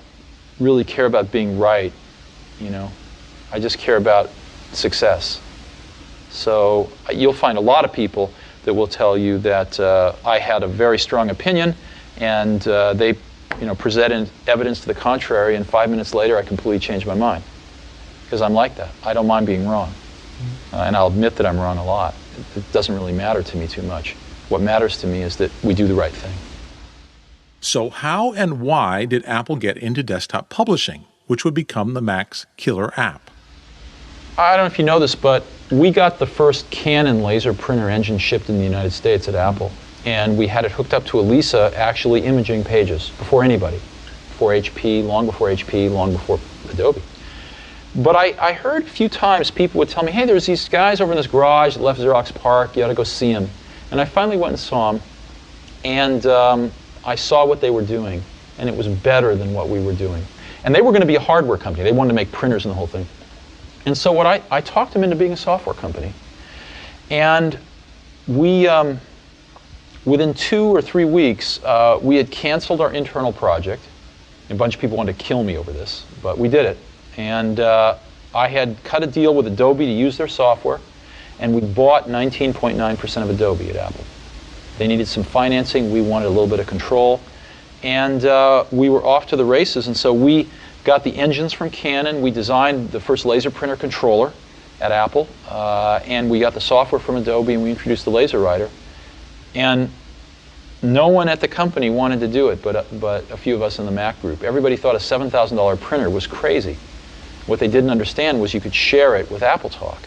really care about being right, I just care about success. So you'll find a lot of people that will tell you that I had a very strong opinion, and they, presented evidence to the contrary, and 5 minutes later I completely changed my mind. Because I'm like that. I don't mind being wrong. And I'll admit that I'm wrong a lot. It doesn't really matter to me too much. What matters to me is that we do the right thing. So how and why did Apple get into desktop publishing, which would become the Mac's killer app? I don't know if you know this, but we got the first Canon laser printer engine shipped in the United States at Apple. And we had it hooked up to a Lisa actually imaging pages before anybody. Before HP, long before Adobe. But I heard a few times people would tell me, hey, there's these guys over in this garage that left Xerox PARC, you ought to go see them. And I finally went and saw them, and I saw what they were doing, and it was better than what we were doing. And they were going to be a hardware company. They wanted to make printers and the whole thing. And so I talked them into being a software company. And we, within 2 or 3 weeks, we had canceled our internal project. A bunch of people wanted to kill me over this, but we did it. And I had cut a deal with Adobe to use their software, and we bought 19.9% of Adobe at Apple. They needed some financing. We wanted a little bit of control. And we were off to the races. And so we got the engines from Canon. We designed the first laser printer controller at Apple. And we got the software from Adobe, and we introduced the Laser Writer. And no one at the company wanted to do it but a few of us in the Mac group. Everybody thought a $7,000 printer was crazy. What they didn't understand was you could share it with Apple Talk.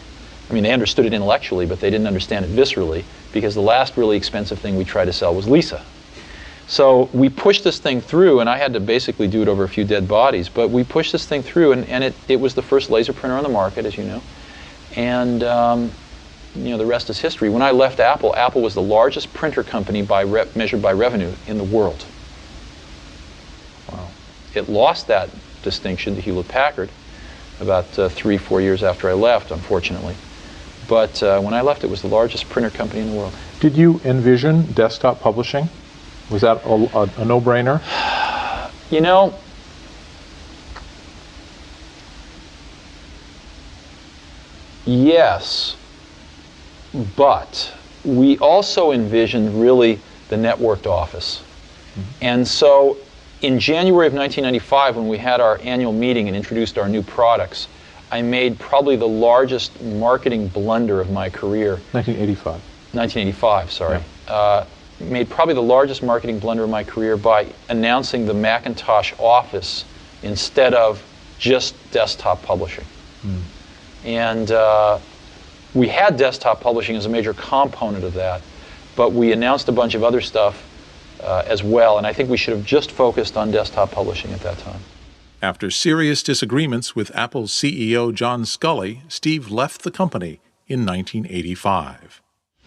I mean, they understood it intellectually, but they didn't understand it viscerally, because the last really expensive thing we tried to sell was Lisa. So we pushed this thing through, and I had to basically do it over a few dead bodies, but we pushed this thing through, and it was the first laser printer on the market, as you know. And you know, the rest is history. When I left Apple, Apple was the largest printer company measured by revenue in the world. Wow. It lost that distinction to Hewlett-Packard about 3-4 years after I left, unfortunately. But when I left, it was the largest printer company in the world. Did you envision desktop publishing? Was that a no-brainer? You know, yes, but we also envisioned really the networked office. Mm-hmm. And so in January of 1995, when we had our annual meeting and introduced our new products, I made probably the largest marketing blunder of my career. 1985. 1985, sorry. Yeah. Made probably the largest marketing blunder of my career by announcing the Macintosh Office instead of just desktop publishing. Mm. And we had desktop publishing as a major component of that, but we announced a bunch of other stuff as well, and I think we should have just focused on desktop publishing at that time. After serious disagreements with Apple's CEO John Sculley, Steve left the company in 1985.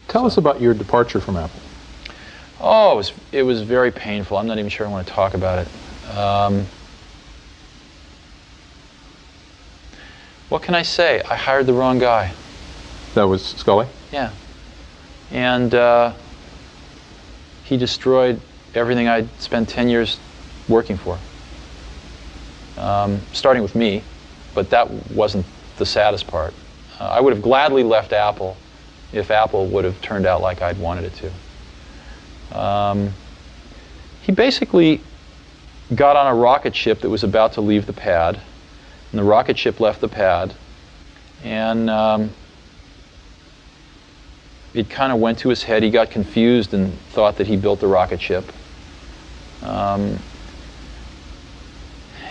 Tell us about your departure from Apple. Oh, it was very painful. I'm not even sure I want to talk about it. What can I say? I hired the wrong guy. That was Sculley? Yeah. And he destroyed everything I'd spent 10 years working for. Starting with me, but that wasn't the saddest part. I would have gladly left Apple if Apple would have turned out like I'd wanted it to. He basically got on a rocket ship that was about to leave the pad, and the rocket ship left the pad, and it kind of went to his head. He got confused and thought that he built the rocket ship.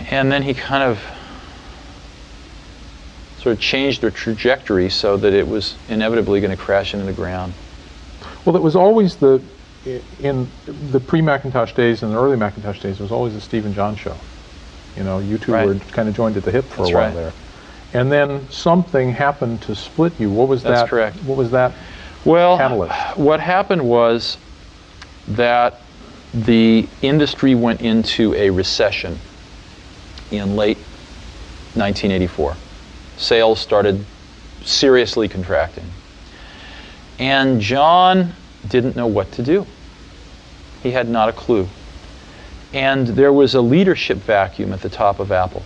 And then he kind of sort of changed the trajectory so that it was inevitably going to crash into the ground. Well, it was always in the pre-Macintosh days and the early Macintosh days, it was always the Steve and John show. You know, you two were kind of joined at the hip for a while there. And then something happened to split you. What was that? That's correct. What was that catalyst? What happened was that the industry went into a recession in late 1984. Sales started seriously contracting. And John didn't know what to do. He had not a clue. And there was a leadership vacuum at the top of Apple.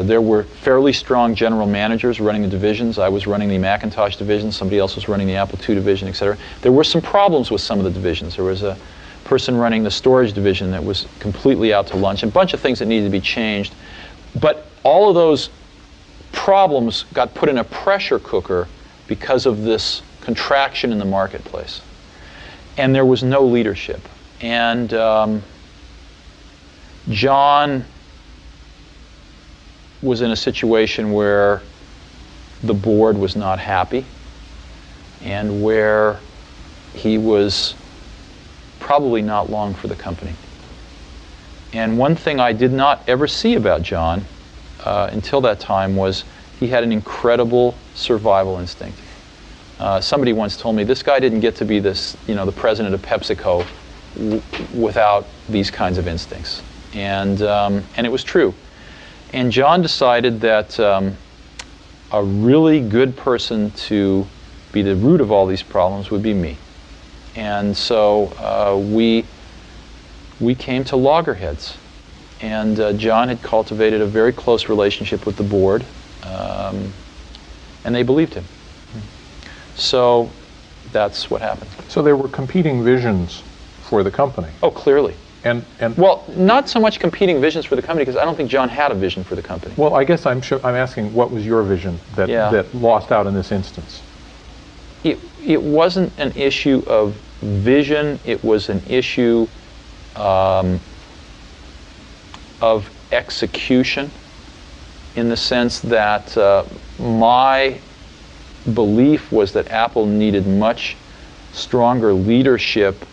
There were fairly strong general managers running the divisions. I was running the Macintosh division. Somebody else was running the Apple II division, etc. There were some problems with some of the divisions. There was a person running the storage division that was completely out to lunch, and a bunch of things that needed to be changed. But all of those problems got put in a pressure cooker because of this contraction in the marketplace. And there was no leadership. And John was in a situation where the board was not happy and where he was probably not long for the company. And one thing I did not ever see about John until that time was he had an incredible survival instinct. Somebody once told me this guy didn't get to be this, the president of PepsiCo without these kinds of instincts, and it was true. And John decided that a really good person to be the root of all these problems would be me. And so we came to loggerheads. And John had cultivated a very close relationship with the board. And they believed him. So that's what happened. So there were competing visions for the company. Oh, clearly. And well, not so much competing visions for the company, because I don't think John had a vision for the company. well, I guess I'm asking, what was your vision that that lost out in this instance? It wasn't an issue of vision. It was an issue of execution, in the sense that my belief was that Apple needed much stronger leadership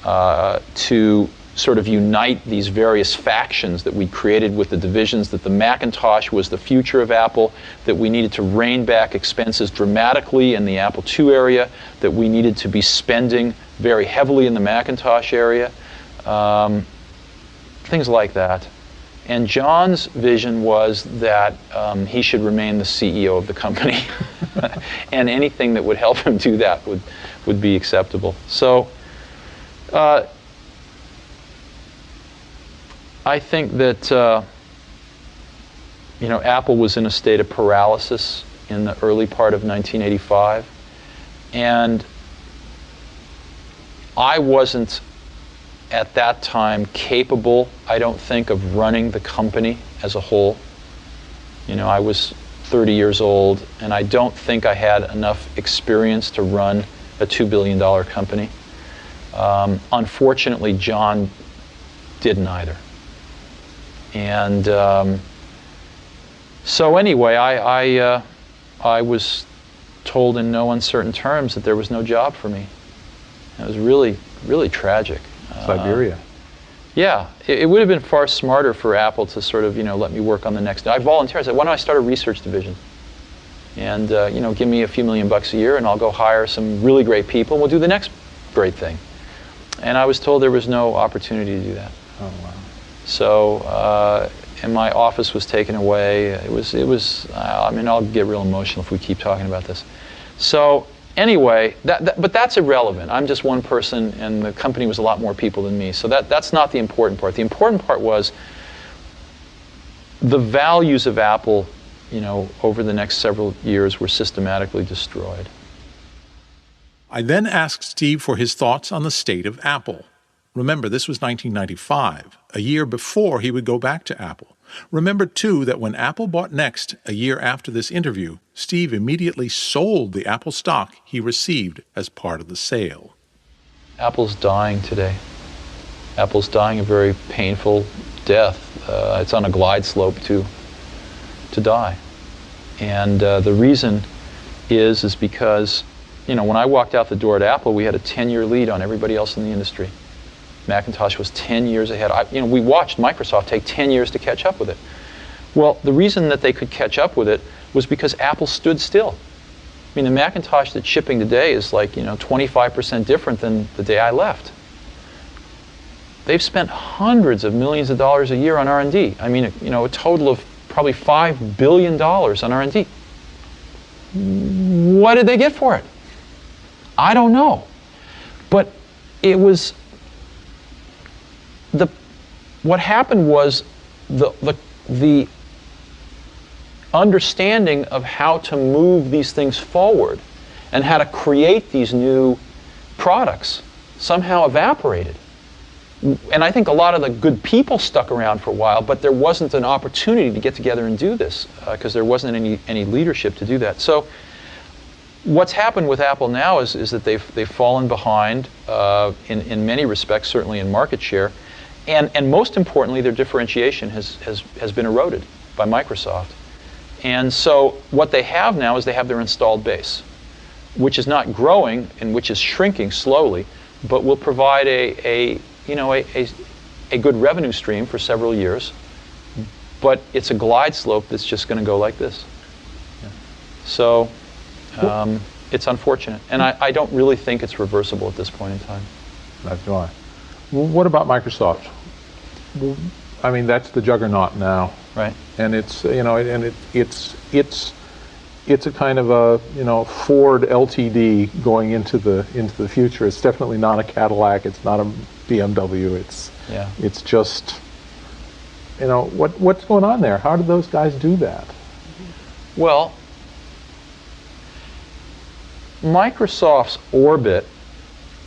to sort of unite these various factions that we created with the divisions, that the Macintosh was the future of Apple, that we needed to rein back expenses dramatically in the Apple II area, that we needed to be spending very heavily in the Macintosh area, things like that. And John's vision was that he should remain the CEO of the company, and anything that would help him do that would be acceptable. So I think that Apple was in a state of paralysis in the early part of 1985, and I wasn't at that time capable, I don't think, of running the company as a whole. I was 30 years old, and I don't think I had enough experience to run a $2 billion company. Unfortunately, John didn't either. And so anyway, I was told in no uncertain terms that there was no job for me. It was really, really tragic. Siberia. Yeah, it would have been far smarter for Apple to sort of, let me work on the next. I volunteered. I said, why don't I start a research division? And, give me a few $1 million a year, and I'll go hire some really great people, and we'll do the next great thing. And I was told there was no opportunity to do that. Oh, wow. So, and my office was taken away. It was. I mean, I'll get real emotional if we keep talking about this. So anyway, but that's irrelevant. I'm just one person, and the company was a lot more people than me. So that's not the important part. The important part was the values of Apple, over the next several years were systematically destroyed. I then asked Steve for his thoughts on the state of Apple. Remember, this was 1995, a year before he would go back to Apple. Remember, too, that when Apple bought Next, a year after this interview, Steve immediately sold the Apple stock he received as part of the sale. Apple's dying today. Apple's dying a very painful death. It's on a glide slope to die. And the reason is because, when I walked out the door at Apple, we had a 10-year lead on everybody else in the industry. Macintosh was 10 years ahead. We watched Microsoft take 10 years to catch up with it. Well, the reason that they could catch up with it was because Apple stood still. I mean, the Macintosh that's shipping today is like, 25% different than the day I left. They've spent hundreds of millions of dollars a year on R&D. I mean, a total of probably $5 billion on R&D. What did they get for it? I don't know. But it was... What happened was the understanding of how to move these things forward and how to create these new products somehow evaporated. And I think a lot of the good people stuck around for a while, but there wasn't an opportunity to get together and do this because there wasn't any leadership to do that. So what's happened with Apple now is that they've fallen behind in many respects, certainly in market share. And most importantly, their differentiation has been eroded by Microsoft. And so what they have now is they have their installed base, which is not growing and which is shrinking slowly, but will provide a good revenue stream for several years. But it's a glide slope that's just going to go like this. Yeah. So it's unfortunate. And I don't really think it's reversible at this point in time. That's why. Well, what about Microsoft? I mean, that's the juggernaut now, right? And it's it's a kind of a Ford LTD going into the future. It's definitely not a Cadillac. It's not a BMW. It's just what's going on there? How did those guys do that? Well, Microsoft's orbit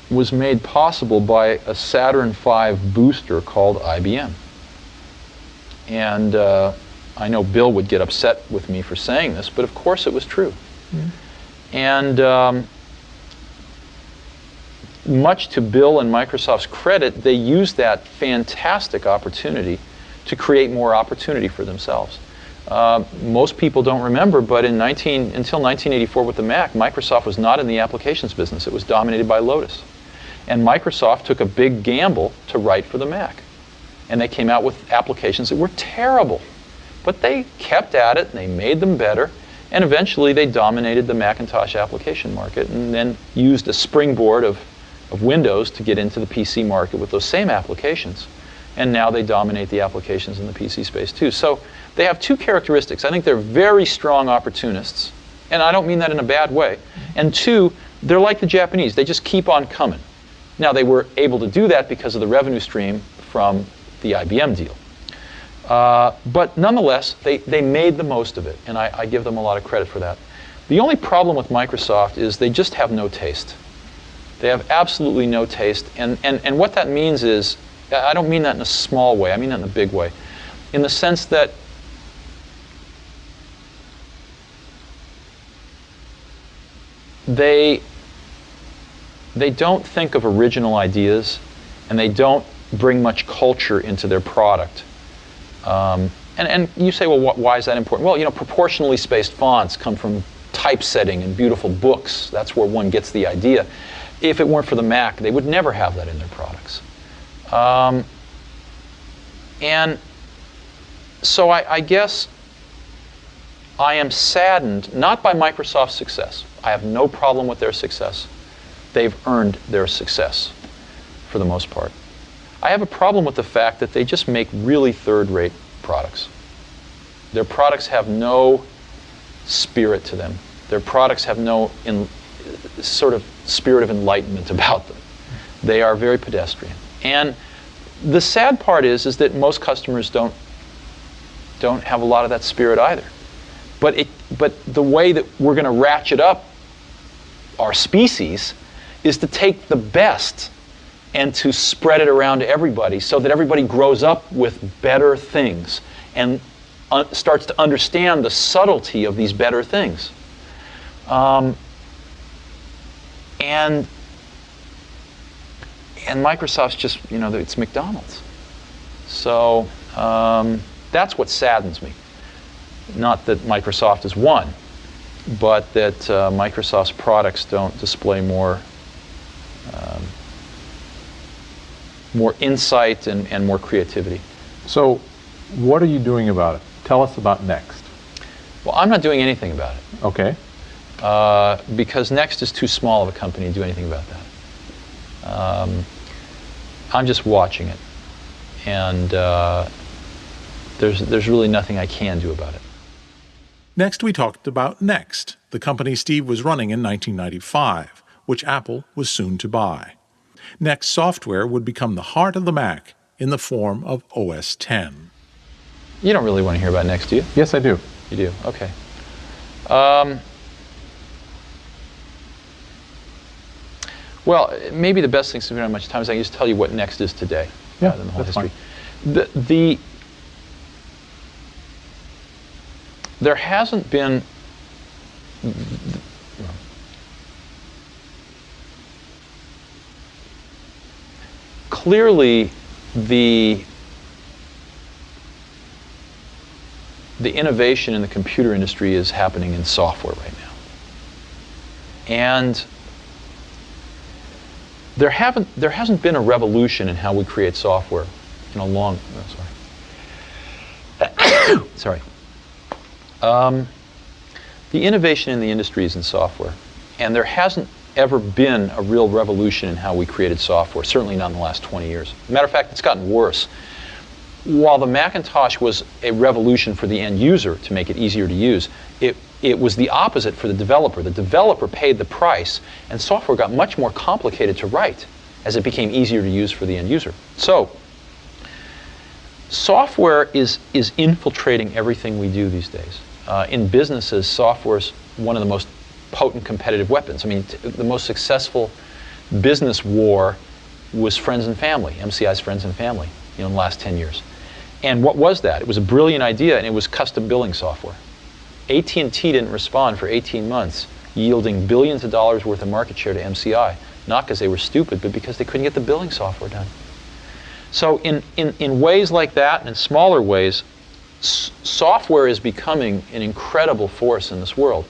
was made possible by a Saturn V booster called IBM. And I know Bill would get upset with me for saying this, but of course it was true. And much to Bill and Microsoft's credit, they used that fantastic opportunity to create more opportunity for themselves. Most people don't remember, but until 1984 with the Mac, Microsoft was not in the applications business. It was dominated by Lotus. And Microsoft took a big gamble to write for the Mac. And they came out with applications that were terrible. But they kept at it, and they made them better, and eventually they dominated the Macintosh application market, and then used a springboard of Windows to get into the PC market with those same applications. And now they dominate the applications in the PC space too. So they have two characteristics. I think they're very strong opportunists, and I don't mean that in a bad way. And two, they're like the Japanese. They just keep on coming. Now, they were able to do that because of the revenue stream from the IBM deal. But nonetheless, they made the most of it, and I give them a lot of credit for that. The only problem with Microsoft is they just have no taste. They have absolutely no taste, and what that means is, I don't mean that in a small way, I mean that in a big way, in the sense that they don't think of original ideas, and they don't bring much culture into their product. And you say, well, why is that important? Well, you know, proportionally spaced fonts come from typesetting and beautiful books. That's where one gets the idea. If it weren't for the Mac, they would never have that in their products. And so I guess I am saddened, not by Microsoft's success. I have no problem with their success. They've earned their success, for the most part. I have a problem with the fact that they just make really third-rate products. Their products have no spirit to them. Their products have no sort of spirit of enlightenment about them. They are very pedestrian. And the sad part is that most customers don't have a lot of that spirit either. But the way that we're going to ratchet up our species is to take the best and to spread it around to everybody so that everybody grows up with better things and starts to understand the subtlety of these better things. And Microsoft's just, you know, it's McDonald's. So that's what saddens me. Not that Microsoft has won, but that Microsoft's products don't display more insight and more creativity. So what are you doing about it? Tell us about Next. Well, I'm not doing anything about it. Okay. Because Next is too small of a company to do anything about that. I'm just watching it. And there's really nothing I can do about it. Next, we talked about Next, the company Steve was running in 1995, which Apple was soon to buy. Next software would become the heart of the Mac in the form of OS X. You don't really want to hear about Next, do you? Yes, I do. You do? Okay. Well, maybe the best thing, since we don't have much time, is I can just tell you what Next is today. Yeah, Rather than the whole that's history. fine. There hasn't been clearly the innovation in the computer industry is happening in software right now. And there hasn't been a revolution in how we create software in a long, sorry. The innovation in the industry is in software, and there hasn't ever been a real revolution in how we created software, certainly not in the last 20 years. As a matter of fact, it's gotten worse. While the Macintosh was a revolution for the end user to make it easier to use, it was the opposite for the developer. The developer paid the price, and software got much more complicated to write as it became easier to use for the end user. So, software is infiltrating everything we do these days. in businesses, software is one of the most potent competitive weapons. I mean, the most successful business war was friends and family, MCI's friends and family, in the last 10 years. And what was that? It was a brilliant idea, and it was custom billing software. AT&T didn't respond for 18 months, yielding billions of dollars worth of market share to MCI, not because they were stupid, but because they couldn't get the billing software done. So in ways like that, and in smaller ways, software is becoming an incredible force in this world.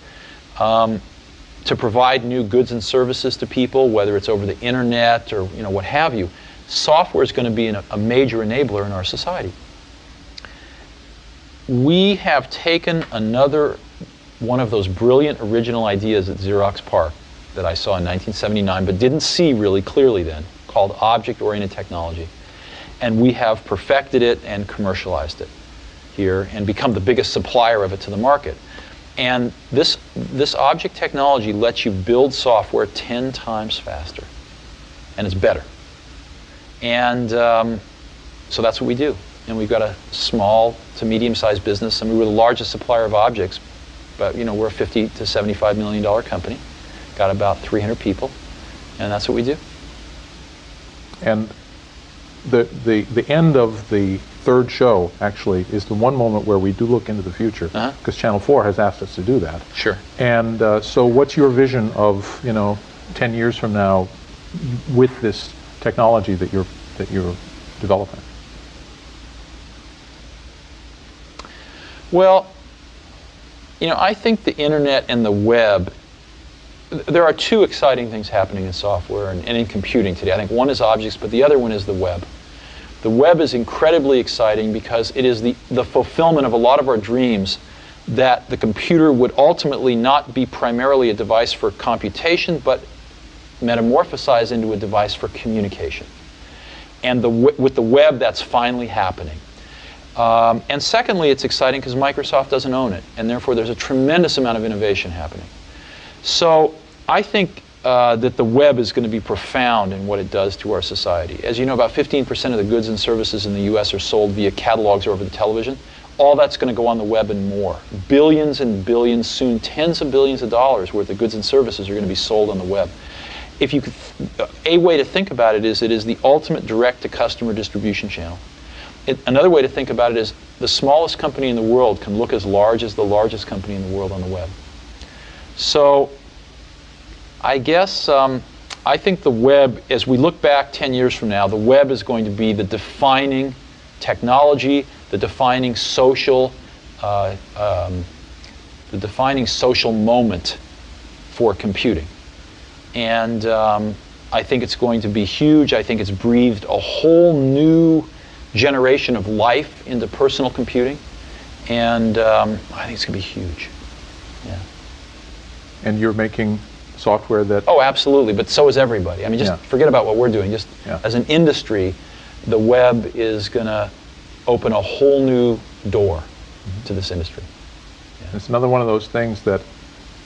To provide new goods and services to people, whether it's over the internet or what have you, software is going to be a major enabler in our society. We have taken another one of those brilliant original ideas at Xerox PARC that I saw in 1979, but didn't see really clearly then, called object-oriented technology. And we have perfected it and commercialized it here and become the biggest supplier of it to the market. And this object technology lets you build software 10 times faster, and it's better. And so that's what we do. And we've got a small to medium-sized business. I mean, we're the largest supplier of objects, but we're a $50 to $75 million company. Got about 300 people, and that's what we do. And the end of the third show actually is the one moment where we do look into the future, because Channel 4 has asked us to do that. Sure. And so what's your vision of 10 years from now with this technology that you're developing? Well, I think the internet and the web, there are two exciting things happening in software and in computing today. I think one is objects, but the other one is the web. The web is incredibly exciting because it is the fulfillment of a lot of our dreams that the computer would ultimately not be primarily a device for computation, but metamorphosize into a device for communication. And with the web, that's finally happening. And secondly, it's exciting because Microsoft doesn't own it, and therefore there's a tremendous amount of innovation happening. So I think that the web is going to be profound in what it does to our society. As you know, about 15% of the goods and services in the US are sold via catalogs or over the television. All that's going to go on the web and more. Billions and billions, soon tens of billions of dollars worth of goods and services are going to be sold on the web. If you could, a way to think about it is the ultimate direct-to-customer distribution channel. Another way to think about it is the smallest company in the world can look as large as the largest company in the world on the web. So I guess I think the web, as we look back 10 years from now, the web is going to be the defining technology, the defining social moment for computing. And I think it's going to be huge. I think it's breathed a whole new generation of life into personal computing. And I think it's going to be huge. Yeah. And you're making software that... Oh, absolutely, but so is everybody. I mean, just forget about what we're doing. Just as an industry, the web is going to open a whole new door to this industry. Yeah. It's another one of those things that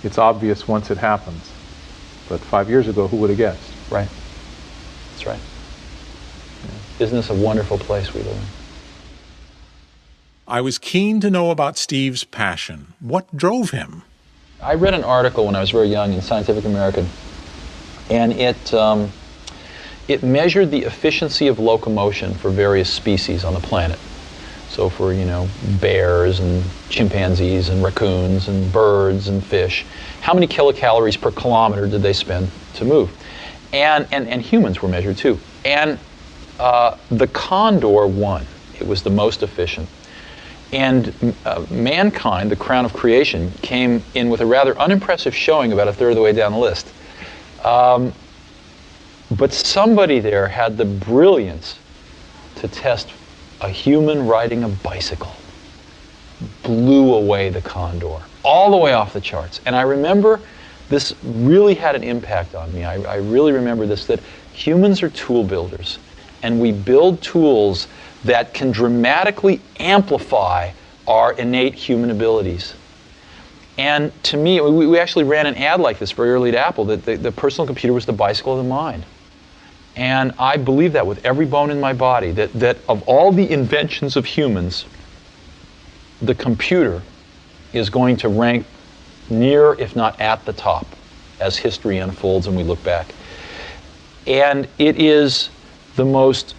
it's obvious once it happens. But 5 years ago, who would have guessed? Right. That's right. Yeah. Isn't this a wonderful place we live in? I was keen to know about Steve's passion. What drove him? I read an article when I was very young in Scientific American, and it measured the efficiency of locomotion for various species on the planet. So for, bears and chimpanzees and raccoons and birds and fish, how many kilocalories per kilometer did they spend to move? And humans were measured too. And the condor won. It was the most efficient. And mankind, the crown of creation, came in with a rather unimpressive showing about a third of the way down the list. But somebody there had the brilliance to test a human riding a bicycle. Blew away the condor, all the way off the charts. And I remember this really had an impact on me. I really remember this, that humans are tool builders, and we build tools that can dramatically amplify our innate human abilities. And to me, we actually ran an ad like this very early at Apple, that the personal computer was the bicycle of the mind. And I believe that with every bone in my body, that of all the inventions of humans, the computer is going to rank near, if not at the top, as history unfolds and we look back. And it is the most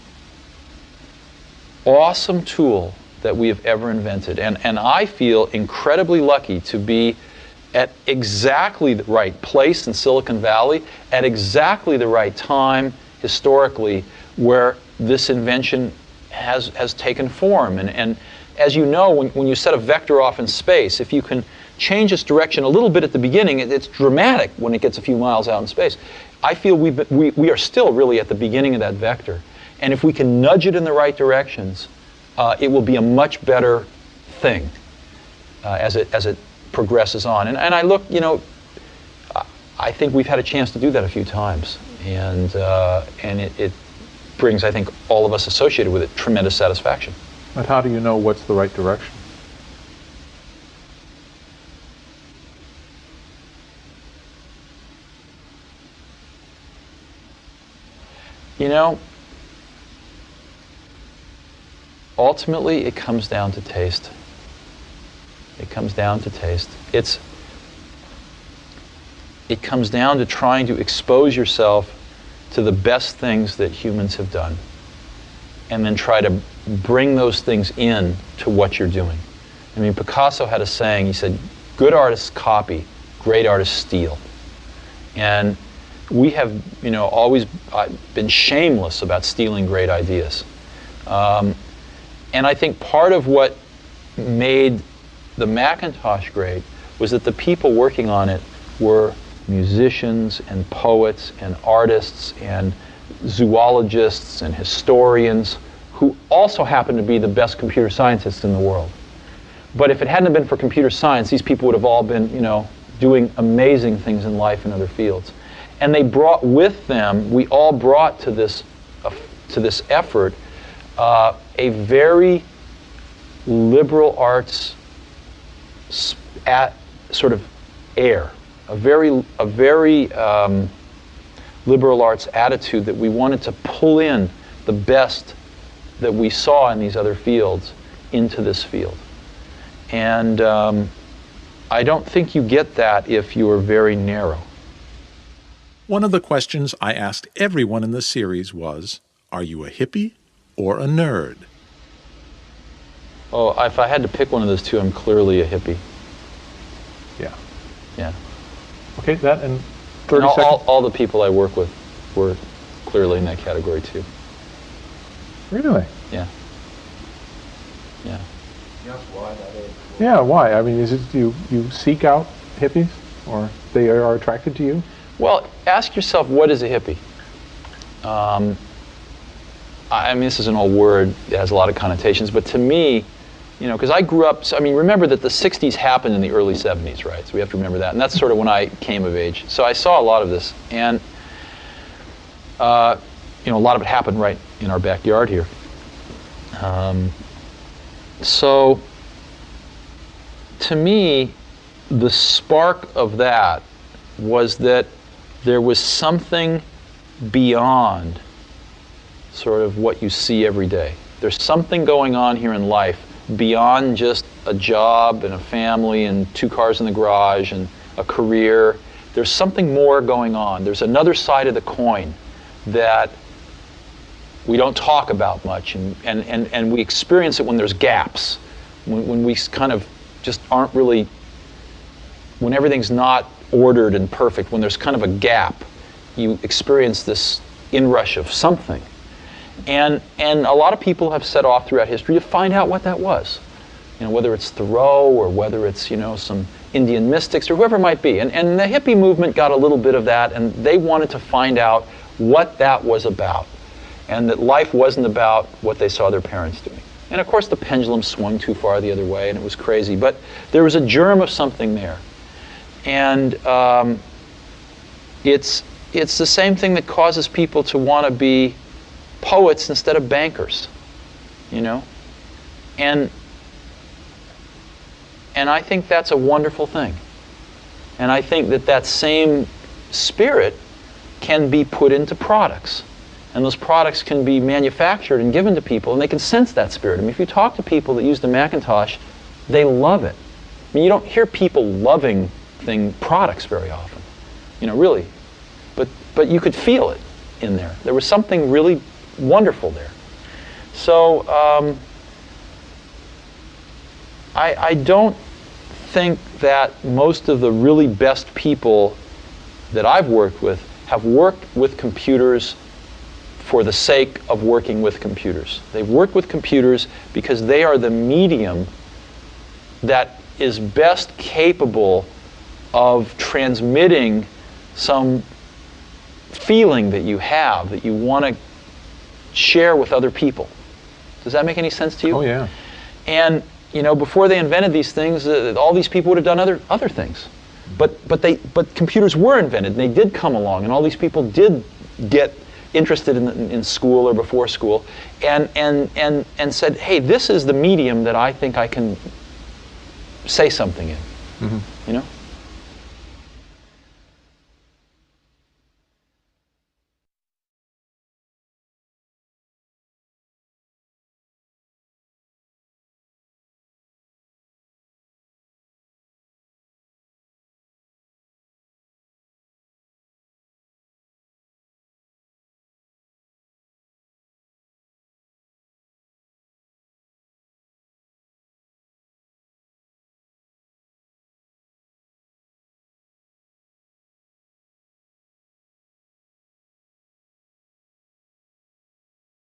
awesome tool that we have ever invented. And I feel incredibly lucky to be at exactly the right place in Silicon Valley, at exactly the right time historically, where this invention has taken form. And as you know, when you set a vector off in space, if you can change its direction a little bit at the beginning, it's dramatic when it gets a few miles out in space. I feel we are still really at the beginning of that vector. And if we can nudge it in the right directions, it will be a much better thing as it progresses on. And I look, you know, I think we've had a chance to do that a few times. And it brings, I think, all of us associated with it tremendous satisfaction. But how do you know what's the right direction? You know, ultimately it comes down to taste. It comes down to taste. It comes down to trying to expose yourself to the best things that humans have done, and then try to bring those things in to what you're doing. I mean, Picasso had a saying, he said, good artists copy, great artists steal. And we have, you know, always been shameless about stealing great ideas. And I think part of what made the Macintosh great was that the people working on it were musicians and poets and artists and zoologists and historians who also happened to be the best computer scientists in the world. But if it hadn't been for computer science, these people would have all been, you know, doing amazing things in life in other fields. And they brought with them, we all brought to this effort a very liberal arts sort of air, a very liberal arts attitude that we wanted to pull in the best that we saw in these other fields into this field. And I don't think you get that if you are very narrow. One of the questions I asked everyone in the series was, are you a hippie or a nerd? Oh, if I had to pick one of those two, I'm clearly a hippie. Yeah. Yeah. Okay, that in 30 and seconds. All the people I work with were clearly in that category too. Really? Yeah. Yeah. Yes, why that is. Yeah, why? I mean, is it you seek out hippies, or they are attracted to you? Well, ask yourself, what is a hippie? I mean, this is an old word. It has a lot of connotations. But to me, you know, because I grew up, I mean, remember that the 60s happened in the early 70s, right? So we have to remember that. And that's sort of when I came of age. So I saw a lot of this. And, you know, a lot of it happened right in our backyard here. So to me, the spark of that was that there was something beyond sort of what you see every day. There's something going on here in life beyond just a job and a family and 2 cars in the garage and a career. There's something more going on. There's another side of the coin that we don't talk about much, and we experience it when there's gaps, when we kind of just aren't really, when everything's not ordered and perfect, when there's kind of a gap, you experience this inrush of something. And a lot of people have set off throughout history to find out what that was. You know, whether it's Thoreau or whether it's, you know, some Indian mystics or whoever it might be. And the hippie movement got a little bit of that, and they wanted to find out what that was about. And that life wasn't about what they saw their parents doing. And of course the pendulum swung too far the other way and it was crazy. But there was a germ of something there. And it's the same thing that causes people to want to be poets instead of bankers, you know? And I think that's a wonderful thing. And I think that same spirit can be put into products. And those products can be manufactured and given to people, and they can sense that spirit. I mean, if you talk to people that use the Macintosh, they love it. I mean, you don't hear people loving products very often, you know, really. But you could feel it in there. There was something really wonderful there. So I don't think that most of the really best people that I've worked with have worked with computers for the sake of working with computers. They've worked with computers because they are the medium that is best capable of transmitting some feeling that you have, that you want to share with other people. Does that make any sense to you? Oh, yeah. And, you know, before they invented these things, all these people would have done other things. But computers were invented, and they did come along, and all these people did get interested in school or before school, and said, hey, this is the medium that I think I can say something in. Mm-hmm. You know?